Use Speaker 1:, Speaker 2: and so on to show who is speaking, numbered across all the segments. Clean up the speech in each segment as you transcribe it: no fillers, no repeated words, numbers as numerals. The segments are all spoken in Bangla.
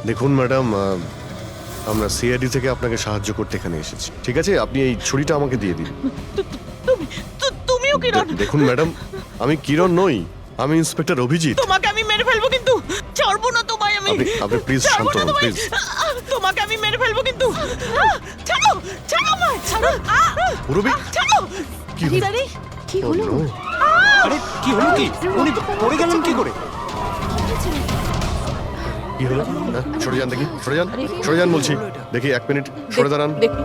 Speaker 1: দেখুন ম্যাডাম, আমরা সিআইডি থেকে আপনাকে সাহায্য করতে এখানে এসেছি, ঠিক আছে? আপনি এই ছুরিটা আমাকে দিয়ে দিন।
Speaker 2: তুমিও কিরণ?
Speaker 1: দেখুন ম্যাডাম, আমি কিরণ নই, আমি ইন্সপেক্টর অভিজিৎ।
Speaker 2: তোমাকে আমি মেরে ফেলবো কিন্তু, ছাড়বো না তোমায় আমি।
Speaker 1: আপনি প্লিজ
Speaker 2: ছাড়বো
Speaker 1: শান্ত
Speaker 2: না
Speaker 1: হন,
Speaker 2: তোমায়।
Speaker 1: প্লিজ।
Speaker 2: তোমাকে আমি মেরে ফেলবো কিন্তু। ছাড়ো, ছাড়ো আমায়, ছাড়ো।
Speaker 1: মুরব্বি,
Speaker 2: ছাড়ো।
Speaker 1: কি হলো?
Speaker 2: আরে,
Speaker 3: কি হলো?
Speaker 1: Oh, no!
Speaker 4: আরে কি হলো কি? উনি পড়ে গেলেন কি করে?
Speaker 1: কি হলো? হ্যাঁ, সরে যান দেখি, সরে যান, সরে যান বলছি। দেখি, 1 মিনিট সরে দাঁড়ান।
Speaker 2: দেখি।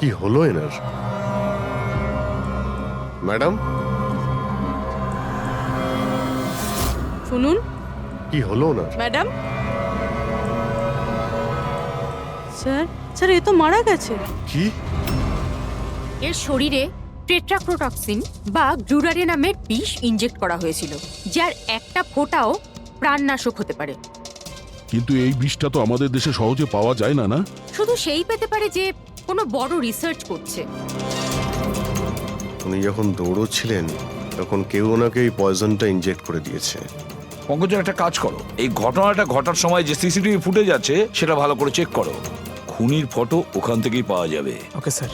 Speaker 1: কি হলো এনার? ম্যাডাম,
Speaker 2: শুনুন
Speaker 1: কি হলো ওনার?
Speaker 2: ম্যাডাম। স্যার, স্যার এ তো মারা গেছে।
Speaker 1: কি?
Speaker 5: এর শরীরে টেট্রাক্রোটক্সিন বা গ্লুরারে নামের বিষ ইনজেক্ট করা হয়েছিল, যার একটা ফোঁটাও প্রাণনাশক হতে পারে।
Speaker 6: কিন্তু এই বিষটা তো আমাদের দেশে সহজে পাওয়া যায় না, না?
Speaker 5: শুধু সেই পেতে পারে যে কোনো বড় রিসার্চ করছে।
Speaker 1: উনি যখন দৌড়চ্ছিলেন তখন কেউ ওনাকে এই পয়জনটা ইনজেক্ট করে দিয়েছে।
Speaker 7: পঙ্কজ, একটা কাজ করো, এই ঘটনাটা ঘটার সময় যে সিসিটিভি ফুটেজ আছে সেটা ভালো করে চেক করো। খুনির ফটো ওখান থেকেই পাওয়া যাবে।
Speaker 4: Okay sir.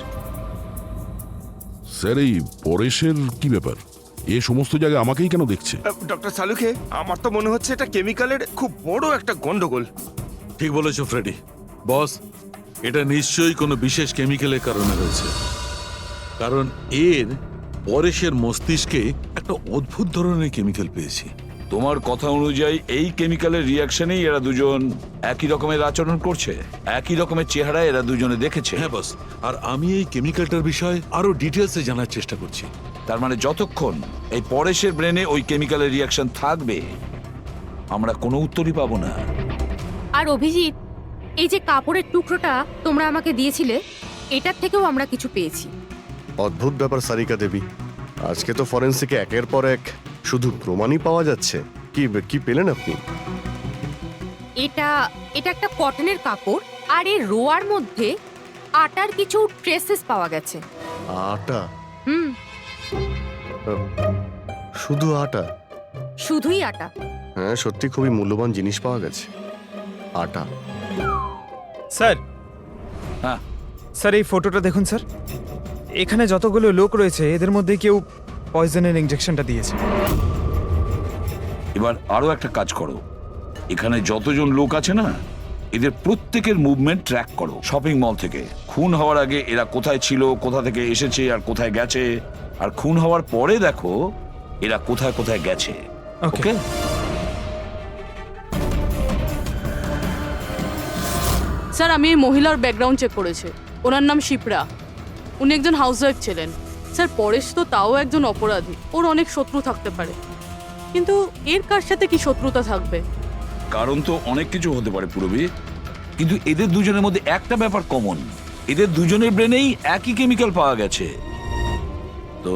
Speaker 6: স্যার, এই পরেশের কি ব্যাপার? এ সমস্ত জায়গায় আমাকেই কেন দেখছে?
Speaker 8: ডক্টর সালুখে, আমার তো মনে হচ্ছে এটা কেমিক্যালের খুব বড় একটা গন্ডগোল।
Speaker 9: ঠিক বলেছো ফ্রেডি। বস, এটা নিশ্চয়ই কোনো বিশেষ কেমিক্যালের কারণে হয়েছে, কারণ এর পরেশের মস্তিষ্কে একটা অদ্ভুত ধরনের কেমিক্যাল পেয়েছি।
Speaker 7: তোমার কথা অনুযায়ী এই কেমিক্যালের রিয়াকশনেই এরা দুজন একই রকমের আচরণ করছে, একই রকমের চেহারা এরা দুজনে দেখেছে।
Speaker 9: হ্যাঁ বস, আর আমি এই কেমিক্যালটার বিষয়ে আরো ডিটেলসে জানার চেষ্টা করছি।
Speaker 7: তার মানে যতক্ষণ এই পরেশের ব্রেনে ওই কেমিক্যালের রিয়াকশন থাকবে, আমরা কোনো উত্তরই পাবো না।
Speaker 5: আর অভিজিৎ, এই যে কাপড়ের টুকরোটা তোমরা আমাকে দিয়েছিলে, এটার থেকেও আমরা কিছু পেয়েছি।
Speaker 1: অদ্ভুত ব্যাপার সারিকা দেবী, আজকে তো ফরেন্সিকে একের পর এক শুধু প্রমাণই পাওয়া যাচ্ছে। কি কি পেলেন আপনি?
Speaker 5: এটা এটা একটা কটনের কাপড়, আর এর রোয়ার মধ্যে আটার কিছু ট্রেসেস পাওয়া গেছে।
Speaker 1: আটা?
Speaker 5: হুম,
Speaker 1: শুধু আটা?
Speaker 5: শুধুই আটা।
Speaker 1: হ্যাঁ, সত্যি খুবই মূল্যবান জিনিস পাওয়া গেছে, আটা।
Speaker 4: স্যার,
Speaker 7: হ্যাঁ,
Speaker 4: স্যার এই ফটোটা দেখুন স্যার। এখানে যতগুলো লোক রয়েছে এদের মধ্যে কেউ পয়জনের ইনজেকশনটা দিয়েছে।
Speaker 7: এবার আরো একটা কাজ করো, এখানে যতজন লোক আছে না, এদের প্রত্যেকের মুভমেন্ট ট্র্যাক করো। শপিং মল থেকে খুন হওয়ার আগে এরা কোথায় ছিল, কোথা থেকে এসেছে আর কোথায় গেছে, আর খুন হওয়ার পরে দেখো এরা কোথায় কোথায় গেছে। ওকে?
Speaker 2: স্যার, আমি এই মহিলার ব্যাকগ্রাউন্ড চেক করেছি। ওনার নাম শিপ্রা, উনি একজন হাউসওয়াইফ ছিলেন। স্যার, পরেশ তো তাও একজন অপরাধী, ওর অনেক শত্রু থাকতে পারে, কিন্তু এর কার সাথে কি শত্রুতা থাকবে?
Speaker 7: কারণ তো অনেক কিছু হতে পারে পুরবী, কিন্তু এদের দুজনের মধ্যে একটা ব্যাপার কমন, এদের দুজনের ব্রেনেই একই কেমিক্যাল পাওয়া গেছে। তো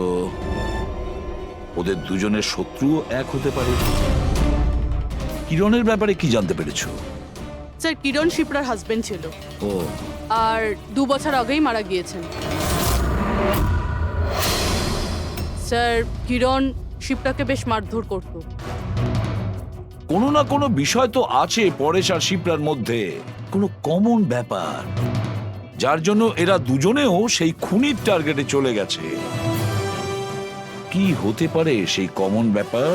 Speaker 7: ওদের দুজনের শত্রুও এক হতে পারে। কিরণের ব্যাপারে কি জানতে পেরেছো?
Speaker 2: স্যার, কিরণ শিপ্রার হাজবেন্ড ছিল,
Speaker 7: ও,
Speaker 2: আর 2 বছর আগেই মারা গিয়েছেন। স্যার, কিরণ শিপ্রাকে বেশ মারধর করত।
Speaker 7: কোনো না কোনো বিষয় তো আছে পরেশ আর শিপ্রার মধ্যে, কোনো কমন ব্যাপার, যার জন্য এরা দুজনেও সেই খুনির টার্গেটে চলে গেছে। কি হতে পারে সেই কমন ব্যাপার?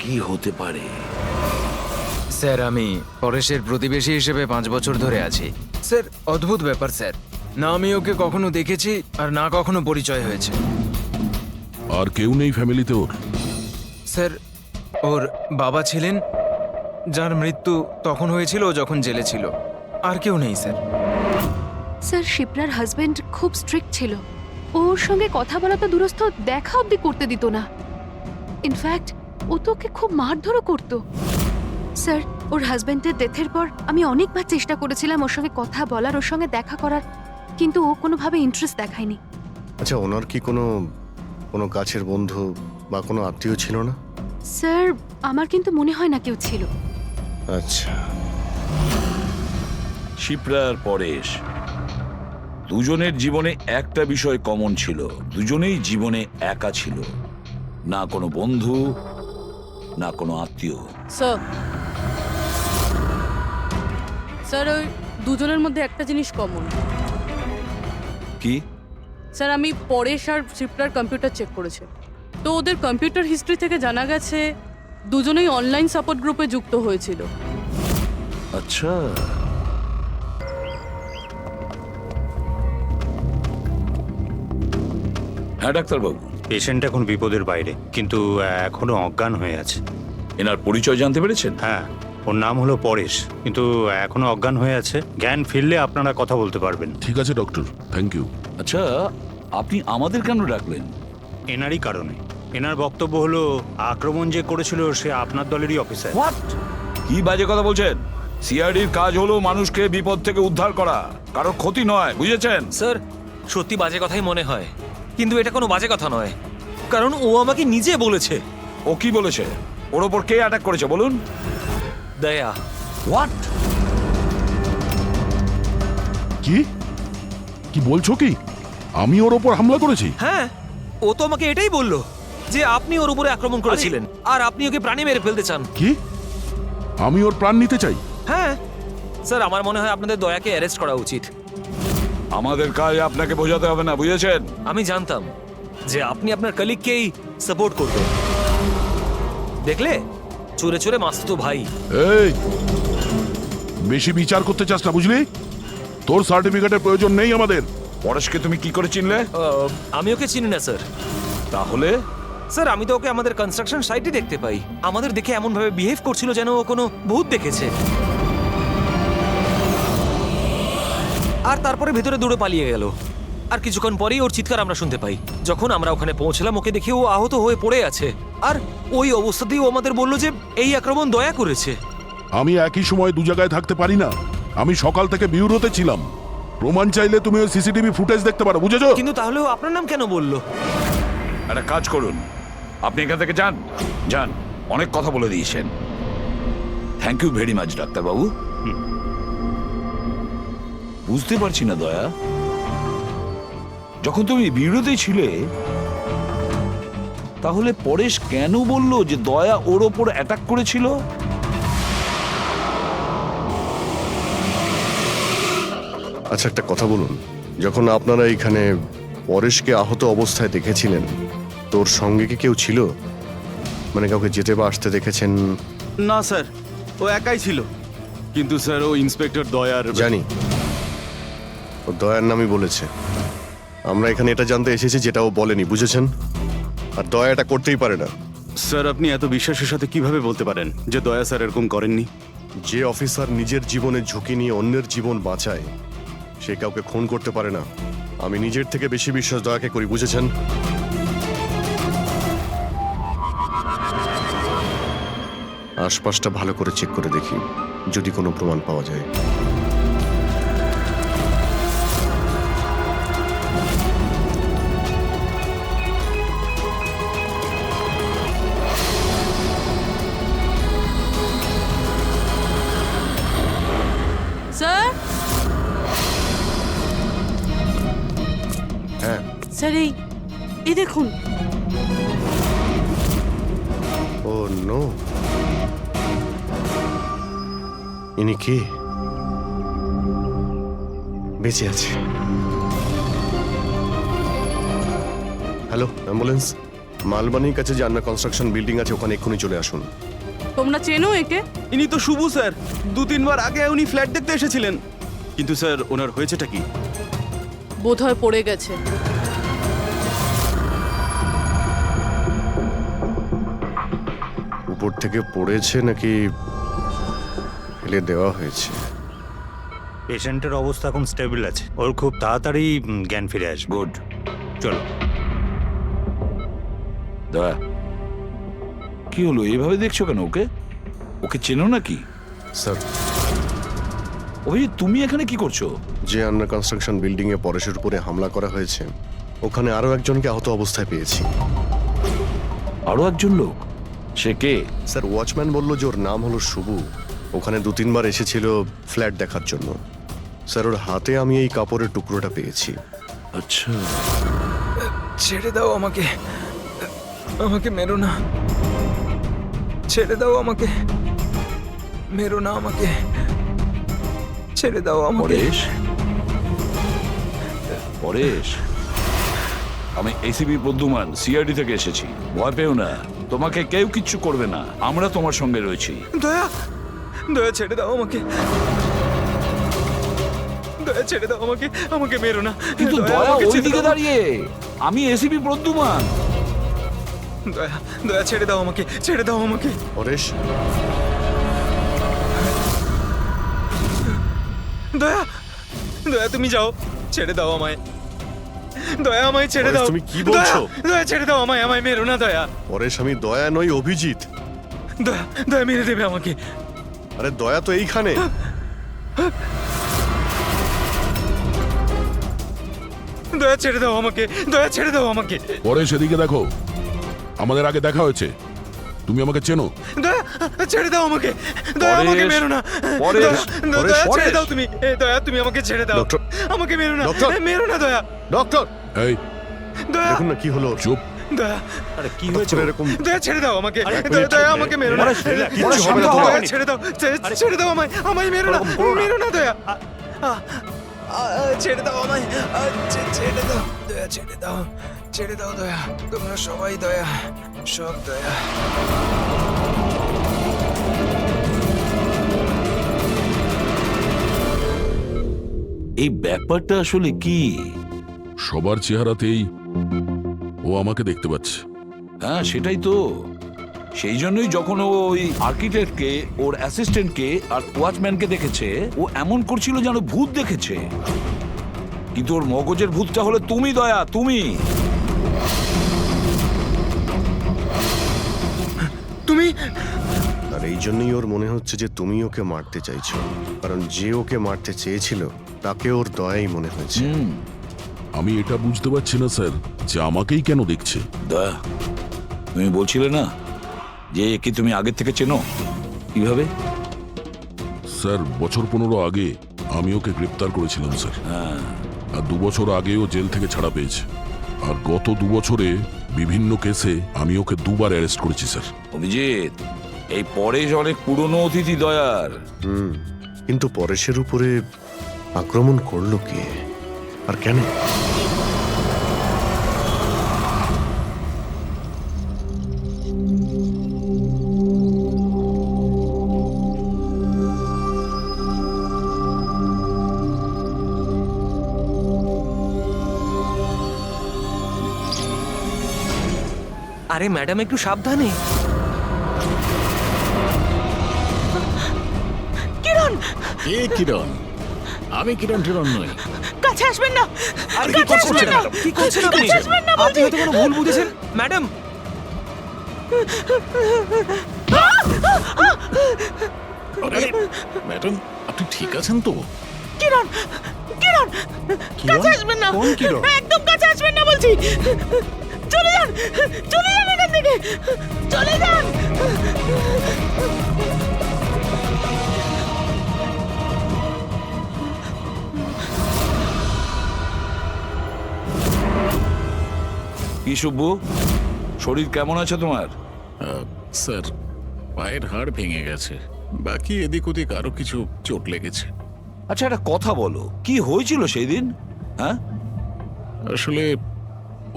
Speaker 7: কি হতে পারে?
Speaker 10: স্যার, আমি পরেশের প্রতিবেশী হিসেবে 5 বছর ধরে আছি। স্যার, অদ্ভুত ব্যাপার স্যার, না আমি ওকে কখনো দেখেছি আর না কখনো পরিচয় হয়েছে।
Speaker 6: আর কেউ নেই ফ্যামিলিতে ওর?
Speaker 10: স্যার, ওর বাবা ছিলেন, যার মৃত্যু তখন হয়েছিল ও যখন জেলে ছিল। আর কেউ নেই স্যার।
Speaker 3: স্যার, শিপ্রার হাজবেন্ড খুব স্ট্রিক্ট ছিল। ওর সঙ্গে কথা বলা তো দূরস্থ, দেখা অবধি করতে দিত না। ইনফ্যাক্ট ও তো ওকে খুব মারধরও করত। স্যার, ওর হাজবেন্ডের ডেথের পর আমি অনেকবার চেষ্টা করেছিলাম ওর সঙ্গে কথা বলার, ওর সঙ্গে দেখা করার, কিন্তু ও কোনোভাবে ইন্টারেস্ট দেখায়নি।
Speaker 1: আচ্ছা, ওনার কি কোনো কোনো কাছের বন্ধু বা কোনো আত্মীয় ছিল না?
Speaker 3: স্যার, আমার কিন্তু মনে হয় না কেউ ছিল।
Speaker 1: আচ্ছা,
Speaker 7: শিপ্রা আর পরেশ দুজনের জীবনে একটা বিষয় কমন ছিল, দুজনেই জীবনে একা ছিল, না কোনো বন্ধু না কোনো আত্মীয়।
Speaker 2: স্যার স্যার ওই দুজনের মধ্যে একটা জিনিস কমন।
Speaker 7: কি?
Speaker 2: স্যার আমি পরেশ আর শিপ্রার কম্পিউটার চেক করেছি, তো ওদের কম্পিউটার হিস্ট্রি থেকে জানা গেছে দুজনেই অনলাইন সাপোর্ট গ্রুপে যুক্ত হয়েছিল।
Speaker 7: আচ্ছা, হ্যাঁ ডাক্তারবাবু,
Speaker 11: পেশেন্ট এখন বিপদের বাইরে, কিন্তু এখনো অজ্ঞান হয়ে আছে।
Speaker 7: এনার পরিচয় জানতে পেরেছেন?
Speaker 11: হ্যাঁ, ওর নাম হলো পরেশ, কিন্তু এখনো অজ্ঞান হয়ে আছে। জ্ঞান ফিরলে আপনারা কথা বলতে পারবেন।
Speaker 6: ঠিক আছে ডক্টর, থ্যাংক ইউ।
Speaker 7: আচ্ছা, আপনি আমাদের কেন ডাকলেন?
Speaker 11: এনারই কারণে। এনার বক্তব্য হলো আক্রমণ যে করেছিল সে আপনার দলেরই অফিসার।
Speaker 7: হোয়াট? কি বাজে কথা বলছেন? সিআইডির কাজ হলো মানুষকে বিপদ থেকে উদ্ধার করা, কারো ক্ষতি নয়, বুঝেছেন?
Speaker 12: স্যার, সত্যি বাজে কথাই মনে হয়, কিন্তু এটা কোনো বাজে কথা নয়, কারণ ও আমাকে নিজে বলেছে।
Speaker 7: ও কি বলেছে? ওর ওপর কে অ্যাটাক করেছে বলুন?
Speaker 12: দয়া।
Speaker 7: হোয়াট?
Speaker 6: কি কি বলছো কি? আমি ওর ওপর হামলা করেছি?
Speaker 12: হ্যাঁ, ও তো আমাকে এটাই বললো যে আপনি ওর উপরে আক্রমণ করেছিলেন আর আপনি ওকে প্রাণে মেরে ফেলতে চান।
Speaker 6: কি? আমি ওর প্রাণ নিতে চাই?
Speaker 12: হ্যাঁ স্যার, আমার মনে হয় আপনাদের দয়াকে অ্যারেস্ট করা উচিত।
Speaker 7: আমাদের কাজ আপনাকে বোঝাতে হবে না, বুঝেছেন?
Speaker 12: আমি জানতাম যে আপনি আপনার কলিগকেই সাপোর্ট করবেন। দেখলে, চোরে চোরে মাস্তুতো ভাই।
Speaker 6: এই, বেশি বিচার করতে চাস না, বুঝলি? তোর সার্টিফিকেটের প্রয়োজন নেই আমাদের।
Speaker 7: পরেশকে তুমি কি করে চিনলে?
Speaker 12: আমি ওকে চিনি না স্যার।
Speaker 7: তাহলে?
Speaker 12: স্যার, আমি তো ওকে আমাদের কনস্ট্রাকশন সাইটে দেখতে পাই। আমাদের দেখে এমন ভাবে বিহেভ করছিল যেন ও কোনো ভূত দেখেছে, আর তারপরে ভেতরে দৌড়ে পালিয়ে গেল। আর কিছুক্ষণ পরেই ওর চিৎকার আমরা শুনতে পাই। যখন আমরা ওখানে পৌঁছলাম, ওকে দেখে ও আহত হয়ে পড়ে আছে, আর ওই অবস্থাতেই ও আমাদের বলল যে এই আক্রমণ দয়া করেছে।
Speaker 6: আমি একই সময় দু জায়গায় থাকতে পারি না। আমি সকাল থেকে বিউরোতে ছিলাম। প্রমাণ চাইলে তুমি ওই সিসিটিভি ফুটেজ দেখতে পারো, বুঝেছো?
Speaker 12: কিন্তু তাহলে ও আপনার নাম কেন বললো?
Speaker 7: একটা কাজ করুন, আপনি এখান থেকে যান। যান, অনেক কথা বলে দিয়েছেন। থ্যাংক ইউ ভেরি মাচ ডাক্তারবাবু। বুঝতে পারছি না দয়া, যখন তুমি বিরোধী ছিলে তাহলে পরেশ কেন বলল যে দয়া ওর ওপর অ্যাটাক করেছিল?
Speaker 1: আচ্ছা একটা কথা বলুন, যখন আপনারা এখানে পরেশকে আহত অবস্থায় দেখেছিলেন, তোর সঙ্গে কি কেউ ছিল? মানে কাউকে যেতে বা আসতে দেখেছেন?
Speaker 13: না স্যার, ও একাই ছিল। কিন্তু স্যার, ও ইন্সপেক্টর দয়ার।
Speaker 1: জানি, ও দয়ার নামই বলেছে। আমরা এখানে এটা জানতে এসেছি যেটা ও বলেনি, বুঝেছেন? আর দয়া এটা করতেই পারে না।
Speaker 13: স্যার, আপনি এত বিশ্বাসের সাথে কিভাবে বলতে পারেন যে দয়া স্যার এরকম করেননি?
Speaker 1: যে অফিসার নিজের জীবনের ঝুঁকি নিয়ে অন্যের জীবন বাঁচায়, সে কাউকে খুন করতে পারে না। আমি নিজের থেকে বেশি বিশ্বাস দয়াকে করি, বুঝেছেন? আশপাশটা ভালো করে চেক করে দেখি, যদি কোনো প্রমাণ পাওয়া যায়।
Speaker 2: স্যার
Speaker 1: হ্যাঁ
Speaker 2: স্যার, এই দেখুন।
Speaker 1: ও নো, ইনি কে? বেঁচে আছে। Hello, ambulance. মালবানির কাছে যে আন্না কনস্ট্রাকশন বিল্ডিং আছে, ওখানে এক্ষুনি চলে আসুন।
Speaker 2: তোমরা চেনো একে?
Speaker 13: ইনি তো শুভু স্যার। 2-3 বার আগে উনি ফ্ল্যাট দেখতে এসেছিলেন। কিন্তু স্যার, ওনার হয়েছেটা কি?
Speaker 2: বোধহয় পড়ে গেছে।
Speaker 1: উপর থেকে পড়েছে নাকি ফেলে দেওয়া হয়েছে?
Speaker 11: পেশেন্টের অবস্থা এখন স্টেবল আছে, ওর খুব তাড়াতাড়ি জ্ঞান ফিরে আসবে।
Speaker 7: গুড।
Speaker 11: চলো।
Speaker 7: দয়া, কি হলো? এইভাবে দেখছো কেন ওকে? ওকে চেনো নাকি?
Speaker 1: স্যার,
Speaker 7: অভিজিৎ, তুমি এখানে কি করছো?
Speaker 1: যে আন্না কনস্ট্রাকশন বিল্ডিং এ পরেশের উপরে হামলা করা হয়েছে, ওখানে আরো একজনকে আহত অবস্থায় পেয়েছি।
Speaker 7: আরো একজন লোক? সে কে?
Speaker 1: স্যার, ওয়াচম্যান বলল যে ওর নাম হলো শুভু। ওখানে 2-3 বার এসেছিল ফ্ল্যাট দেখার জন্য। স্যার, ওর হাতে আমি এই কাপড়ের টুকরোটা পেয়েছি।
Speaker 7: আচ্ছা,
Speaker 10: ছেড়ে দাও আমাকে, আমাকে মেরো না। ছেড়ে দাও আমাকে, মেরো না আমাকে, ছেড়ে দাও আমাকে।
Speaker 7: পরেশ, পরেশ, আমি এসিপি প্রদ্যুমান, সিআইডি থেকে এসেছি। ভয় পেও না, তোমাকে কেউ কিচ্ছু করবে না, আমরা তোমার সঙ্গে রয়েছি।
Speaker 10: দয়া, দয়া ছেড়ে দাও আমাকে, দয়া ছেড়ে দাও আমাকে, আমাকে মেরো না।
Speaker 7: কিন্তু
Speaker 10: দয়া,
Speaker 7: দয়া
Speaker 10: আমাকে ছেড়ে
Speaker 7: ওইদিকে
Speaker 10: দাও।
Speaker 7: দাঁড়িয়ে, আমি এসিপি প্রদ্যুমান।
Speaker 10: দয়া, দয়া ছেড়ে দাও আমাকে, ছেড়ে দাও আমাকে।
Speaker 1: পরেশ,
Speaker 10: দয়া, দয়া তুমি যাও, ছেড়ে দাও আমায়। দয়া আমায় ছেড়ে
Speaker 1: পরেশ,
Speaker 10: দাও।
Speaker 1: তুমি কি বলছো?
Speaker 10: দয়া, দয়া ছেড়ে দাও আমায়, আমায় মেরো না দয়া।
Speaker 1: পরেশ আমি দয়া নই, অভিজিৎ।
Speaker 10: দয়া, দয়া মেরে দেবে আমাকে।
Speaker 1: আরে দয়া তো এইখানে।
Speaker 10: দয়া ছেড়ে দাও আমাকে, দয়া ছেড়ে দাও আমাকে।
Speaker 6: পরেশ এদিকে দেখো, আমাদের আগে দেখা হয়েছে, তুমি আমাকে চেনো?
Speaker 10: দয়া ছেড়ে দাও আমাকে, দয়া আমাকে মেরো না।
Speaker 7: পরেশ,
Speaker 10: দয়া,
Speaker 7: পরেশ,
Speaker 10: দয়া ছেড়ে
Speaker 7: পরেশ।
Speaker 10: দাও তুমি, দয়া তুমি আমাকে ছেড়ে দাও।
Speaker 1: ডক্টর,
Speaker 10: আমাকে মেরো না,
Speaker 1: ডক্টর।
Speaker 10: মেরো না দয়া।
Speaker 1: ডক্টর,
Speaker 6: এই
Speaker 10: দয়া,
Speaker 1: দেখুন না কি হলো ওর।
Speaker 6: চুপ।
Speaker 10: দয়া,
Speaker 13: আরে কি
Speaker 1: হঠাৎ
Speaker 13: হয়েছে?
Speaker 1: করে এরকম
Speaker 10: দয়া ছেড়ে দাও আমাকে,
Speaker 1: এক
Speaker 10: দয়া,
Speaker 1: মিনিট,
Speaker 10: দয়া আমাকে মেরো না।
Speaker 13: পরেশ,
Speaker 1: কিচ্ছু হবে না
Speaker 10: দয়া
Speaker 1: তোমার।
Speaker 10: ছেড়ে দাও, ছেড়ে দাও আমায়, আমায় মেরো না, মেরো না দয়া। ছেড়ে দাও আমায়, ছেড়ে দাও দয়া, ছেড়ে দাও, ছেড়ে দাও দয়া। তোমরা সবাই দয়া, সব দয়া।
Speaker 7: এই ব্যাপারটা আসলে কি?
Speaker 6: সবার চেহারাতেই ও আমাকে দেখতে পাচ্ছে।
Speaker 7: হ্যাঁ সেটাই তো, সেই জন্যই যখন ও ওই আর্কিটেক্টকে, ওর অ্যাসিস্ট্যান্টকে আর ওয়াচম্যানকে দেখেছে, ও এমন করছিল যেন ভূত দেখেছে। কিন্তু ওর মগজের ভূতটা হলো তুমি দয়া, তুমি।
Speaker 10: তুমি
Speaker 1: আর এই জন্যই ওর মনে হচ্ছে যে তুমি ওকে মারতে চাইছো, কারণ যে ওকে মারতে চেয়েছিল তাকে ওর দয়াই মনে হয়েছে।
Speaker 6: আমি এটা বুঝতে পারছি না স্যার, যে আমাকেই কেন দেখছে।
Speaker 7: দয়া, তুমি বলছিলে না যে একে তুমি আগের থেকে চেনো? কিভাবে?
Speaker 6: স্যার, বছর 15 আগে আমি ওকে গ্রেপ্তার করেছিলাম স্যার। আর 2 বছর আগেও জেল থেকে ছাড়া পেয়েছে। আর গত 2 বছরে বিভিন্ন কেসে আমি ওকে 2 বার অ্যারেস্ট করেছি স্যার।
Speaker 7: অভিজিৎ, এই পরেশ অনেক পুরনো অতিথি দয়ার।
Speaker 1: কিন্তু পরেশের উপরে আক্রমণ করলো কে আর কেন?
Speaker 12: আরে ম্যাডাম একটু সাবধানে।
Speaker 9: কিরণ! এ কিরণ, আমি কিরণ টিরণ নই।
Speaker 2: কাছে আসবেন না,
Speaker 12: আরে কি করছেন ম্যাডাম? কি করছেন আপনি? আপনি হয়তো কোনো ভুল বুঝেছেন ম্যাডাম।
Speaker 9: আরে ম্যাডাম, আপনি ঠিক আছেন তো?
Speaker 2: কিরণ, কিরণ, কাছে আসবেন না,
Speaker 1: কোন কিরণ?
Speaker 2: একদম কাছে আসবেন না বলছি। চলে যান, চলে যান এখান থেকে, চলে যান।
Speaker 7: কি শুভ্বু, শরীর কেমন আছে তোমার?
Speaker 9: স্যার, পায়ের হাড় ভেঙে গেছে, বাকি এদিক ওদিক আরো কিছু চোট লেগেছে।
Speaker 7: আচ্ছা একটা কথা বলো, কি হয়েছিল সেই দিন? হ্যাঁ,
Speaker 9: আসলে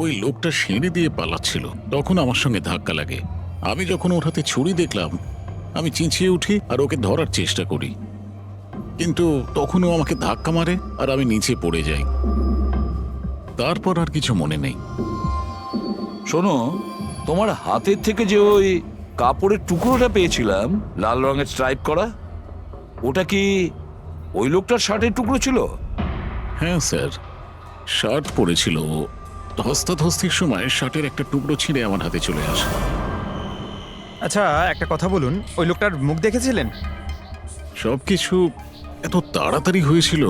Speaker 9: ওই লোকটা সিঁড়ি দিয়ে পালাচ্ছিল, তখন আমার সঙ্গে ধাক্কা লাগে। আমি যখন ওর হাতে ছুরি দেখলাম, আমি চিঁচিয়ে উঠি আর ওকে ধরার চেষ্টা করি, কিন্তু তখনও আমাকে ধাক্কা মারে আর আমি নিচে পড়ে যাই। তারপর আর কিছু মনে নেই।
Speaker 7: শোনো, তোমার হাতের থেকে যে ওই কাপড়ের টুকরোটা পেয়েছিলাম লাল রঙের স্ট্রাইপ করা, ওটা কি ওই লোকটার শার্টের টুকরো ছিল?
Speaker 9: হ্যাঁ স্যার, শার্ট পরেছিল ও। ধস্তাধস্তির সময় শার্টের একটা টুকরো ছিঁড়ে আমার হাতে চলে আসে।
Speaker 4: আচ্ছা একটা কথা বলুন, ওই লোকটার মুখ দেখেছিলেন?
Speaker 9: সবকিছু এত তাড়াতাড়ি হয়েছিল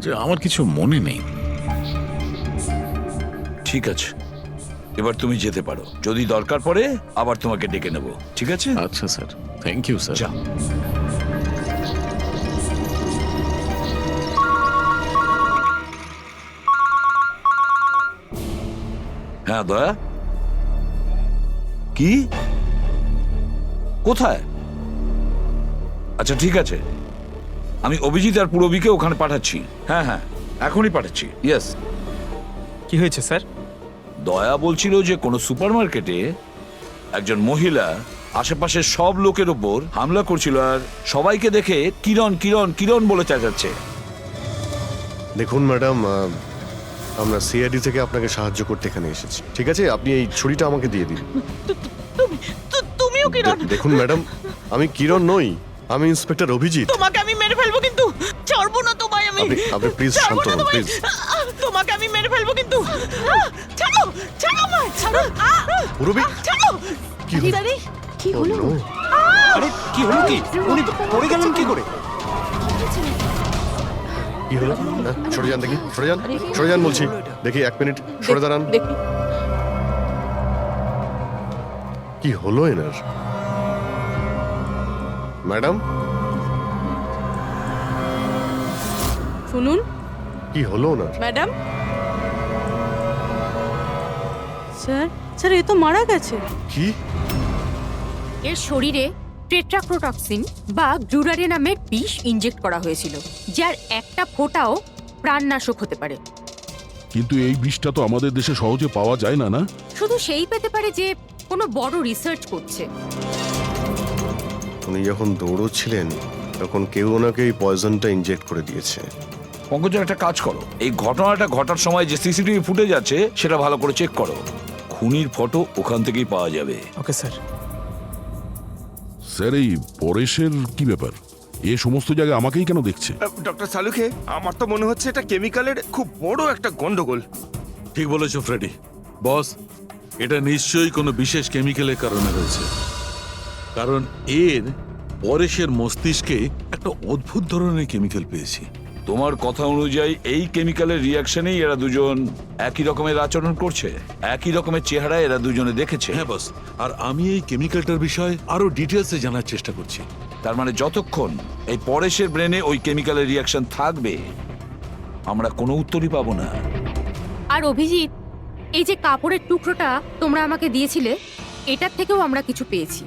Speaker 9: যে আমার কিছু মনে নেই।
Speaker 7: ঠিক আছে, এবার তুমি যেতে পারো, যদি দরকার পড়ে আবার তোমাকে ডেকে নেব, ঠিক আছে?
Speaker 9: আচ্ছা স্যার, থ্যাংক ইউ স্যার।
Speaker 7: যা। হ্যাঁ দয়া, কি কোথায়? আচ্ছা ঠিক আছে, আমি অভিজিৎ আর পুরবীকে ওখানে পাঠাচ্ছি। হ্যাঁ হ্যাঁ, এখনই পাঠাচ্ছি। ইয়েস।
Speaker 4: কি হয়েছে স্যার?
Speaker 7: দয়া বলছিল যে কোনো সুপারমার্কেটে একজন মহিলা আশেপাশের সব লোকের ওপর হামলা করছিল আর সবাইকে দেখে কিরণ কিরণ কিরণ বলে চেঁচাচ্ছে।
Speaker 1: দেখুন ম্যাডাম, আমরা সিআইডি থেকে আপনাকে সাহায্য করতে এখানে এসেছি। ঠিক আছে, আপনি এই ছুরিটা আমাকে দিয়ে দিন।
Speaker 2: তুমিও কিরণ?
Speaker 1: দেখুন ম্যাডাম, আমি কিরণ নই, আমি ইন্সপেক্টর অভিজিৎ।
Speaker 2: তোমাকে আমি মেরে ফেলবো কিন্তু, ছাড়বো না তোমায় আমি।
Speaker 1: আপনি প্লিজ শান্ত হন প্লিজ।
Speaker 2: তোমাকে আমি মেরে ফেলবো কিন্তু। ছাড়ো, ছাড়ো আমায়, ছাড়ো।
Speaker 1: পুরবী,
Speaker 2: ছাড়ো।
Speaker 1: কি হলো?
Speaker 3: কি হলো?
Speaker 1: Oh, no!
Speaker 13: আরে কি হলো কি? উনি পড়ে গেলেন কি করে?
Speaker 1: কি হলো? হ্যাঁ, সরে যান দেখি, সরে যান, সরে যান বলছি। দেখি, এক মিনিট সরে দাঁড়ান।
Speaker 2: দেখি।
Speaker 1: কি হলো এনার? ম্যাডাম,
Speaker 2: শুনুন।
Speaker 1: কি হলো ওনার?
Speaker 2: ম্যাডাম। স্যার, স্যার এ তো মারা গেছে।
Speaker 1: কি?
Speaker 5: এর শরীরে টেট্রাক্রোটক্সিন বা গ্লুরারে নামের বিষ ইনজেক্ট করা হয়েছিল, যার একটা ফোঁটাও প্রাণনাশক হতে পারে।
Speaker 6: কিন্তু এই বিষটা তো আমাদের দেশে সহজে পাওয়া যায় না, না?
Speaker 5: শুধু সেই পেতে পারে যে কোনো বড় রিসার্চ করছে।
Speaker 1: উনি যখন দৌড়চ্ছিলেন তখন কেউ ওনাকে এই পয়জনটা ইনজেক্ট করে দিয়েছে।
Speaker 7: পঙ্কজ, একটা কাজ করো, এই ঘটনাটা ঘটার সময় যে সিসিটিভি ফুটেজ আছে সেটা ভালো করে চেক করো। খুনির ফটো ওখান থেকেই পাওয়া যাবে।
Speaker 4: Okay sir.
Speaker 6: স্যার, এই পরেশের কি ব্যাপার? এ সমস্ত জায়গায় আমাকেই কেন দেখছে?
Speaker 8: ডক্টর সালুখে, আমার তো মনে হচ্ছে এটা কেমিক্যালের খুব বড় একটা গন্ডগোল।
Speaker 9: ঠিক বলেছো ফ্রেডি। বস, এটা নিশ্চয়ই কোনো বিশেষ কেমিক্যালের কারণে হয়েছে। কারণ এর পরেশের মস্তিষ্কে একটা অদ্ভুত ধরনের কেমিক্যাল পেয়েছি।
Speaker 7: তোমার কথা অনুযায়ী এই কেমিক্যালের রিয়াকশনেই এরা দুজন একই রকমের আচরণ করছে, একই রকমের চেহারা এরা দুজনে দেখেছে।
Speaker 9: হ্যাঁ বস, আর আমি এই কেমিক্যালটার বিষয়ে আরো ডিটেলসে জানার চেষ্টা করছি।
Speaker 7: তার মানে যতক্ষণ এই পরেশের ব্রেনে ওই কেমিক্যালের রিয়াকশন থাকবে আমরা কোনো উত্তরই পাবো না।
Speaker 5: আর অভিজিৎ, এই যে কাপড়ের টুকরোটা তোমরা আমাকে দিয়েছিলে, এটার থেকেও আমরা কিছু পেয়েছি।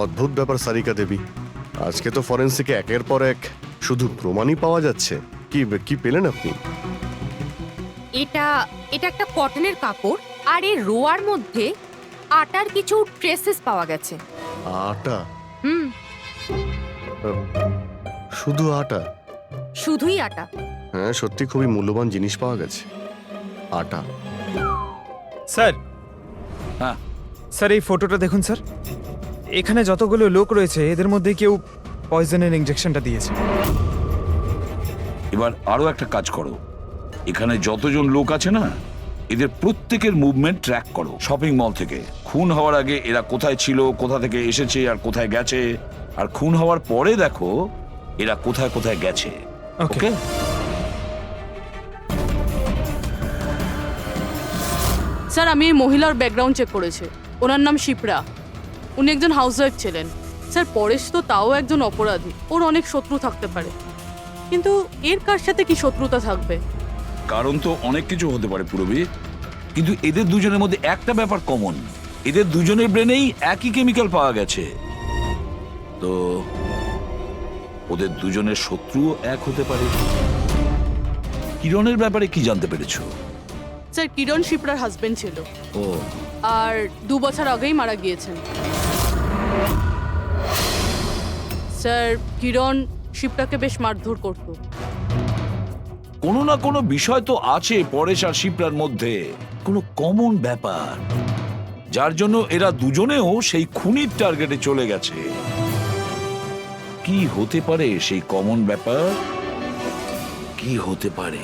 Speaker 1: অদ্ভুত ব্যাপার সারিকা দেবী, আজকে তো ফরেন্সিকে একের পর এক শুধু প্রমাণই পাওয়া যাচ্ছে। কি কি পেলেন আপনি?
Speaker 5: এটা একটা কটনের কাপড়, আর এর রোয়ার মধ্যে আটার কিছু ট্রেসেস পাওয়া গেছে।
Speaker 1: আটা?
Speaker 5: হুম,
Speaker 1: শুধু আটা?
Speaker 5: শুধুই আটা।
Speaker 1: হ্যাঁ, সত্যি খুবই মূল্যবান জিনিস পাওয়া গেছে, আটা।
Speaker 4: স্যার।
Speaker 7: হ্যাঁ
Speaker 4: স্যার, এই ফটোটা দেখুন স্যার। এখানে যতগুলো লোক রয়েছে এদের মধ্যে কেউ পয়জনের ইনজেকশনটা দিয়েছে।
Speaker 7: এবার আরো একটা কাজ করো, এখানে যতজন লোক আছে না, এদের প্রত্যেকের মুভমেন্ট ট্র্যাক করো। শপিং মল থেকে খুন হওয়ার আগে এরা কোথায় ছিল, কোথা থেকে এসেছে আর কোথায় গেছে, আর খুন হওয়ার পরে দেখো এরা কোথায় কোথায় গেছে। ওকে?
Speaker 2: স্যার, আমি এই মহিলার ব্যাকগ্রাউন্ড চেক করেছি। ওনার নাম শিপ্রা। উনি একজন হাউসওয়াইফ ছিলেন। স্যার, পরেশ তো তাও একজন অপরাধী, ওর অনেক শত্রু থাকতে পারে। কিন্তু এর কার সাথে কি শত্রুতা থাকবে?
Speaker 7: কারণ তো অনেক কিছু হতে পারে পুরবী, কিন্তু এদের দুজনের মধ্যে একটা ব্যাপার কমন, এদের দুজনের ব্রেনেই একই কেমিক্যাল পাওয়া গেছে। তো ওদের দুজনের শত্রুও এক হতে পারে। কিরণের ব্যাপারে কি জানতে পেরেছো?
Speaker 2: স্যার, কিরণ শিপ্রার হাজবেন্ড ছিল।
Speaker 7: ও,
Speaker 2: আর 2 বছর আগেই মারা গিয়েছেন। স্যার, কিরণ শিপ্রাকে বেশ মারধর করত।
Speaker 7: কোনো না কোনো বিষয় তো আছে পরেশ আর শিপ্রার মধ্যে, কোনো কমন ব্যাপার, যার জন্য এরা দুজনেও সেই খুনির টার্গেটে চলে গেছে। কি হতে পারে সেই কমন ব্যাপার? কি হতে পারে?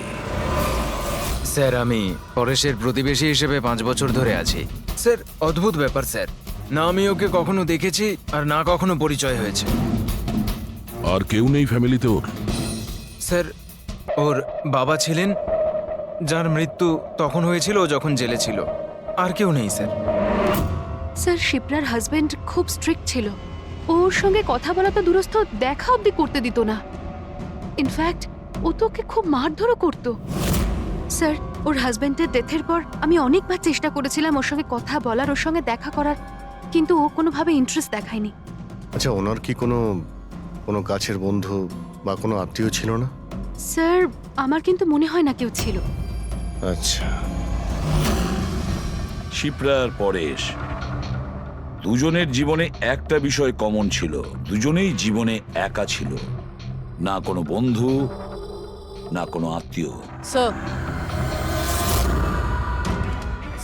Speaker 10: স্যার, আমি পরেশের প্রতিবেশী হিসেবে 5 বছর ধরে আছি। স্যার, অদ্ভুত ব্যাপার স্যার। না আমি ওকে কখনো দেখেছি আর না কখনো পরিচয় হয়েছে।
Speaker 6: আর কেউ নেই ফ্যামিলিতে ওর?
Speaker 10: স্যার, ওর বাবা ছিলেন, যার মৃত্যু তখন হয়েছিল যখন জেলে ছিল। আর কেউ নেই স্যার।
Speaker 3: স্যার, শিপ্রার হাজবেন্ড খুব স্ট্রিক্ট ছিল। ওর সঙ্গে কথা বলা তো দূরস্থ, দেখা অবধি করতে দিত না। ইনফ্যাক্ট ও তো ওকে খুব মারধরও করতো। স্যার, ওর হাজবেন্ডের ডেথের পর আমি অনেকবার চেষ্টা করেছিলাম ওর সঙ্গে কথা বলার, ওর সঙ্গে দেখা করার, কিন্তু ও কোনোভাবে ইন্টারেস্ট দেখায়নি।
Speaker 1: আচ্ছা, ওনার কি কোনো কোনো কাছের বন্ধু বা কোনো আত্মীয় ছিল না?
Speaker 3: স্যার আমার কিন্তু মনে হয় না কেউ ছিল।
Speaker 1: আচ্ছা,
Speaker 7: শিপ্রা আর পরেশ দুজনের জীবনে একটা বিষয় কমন ছিল, দুজনেই জীবনে একা ছিল, না কোনো বন্ধু না কোনো আত্মীয়।
Speaker 2: স্যার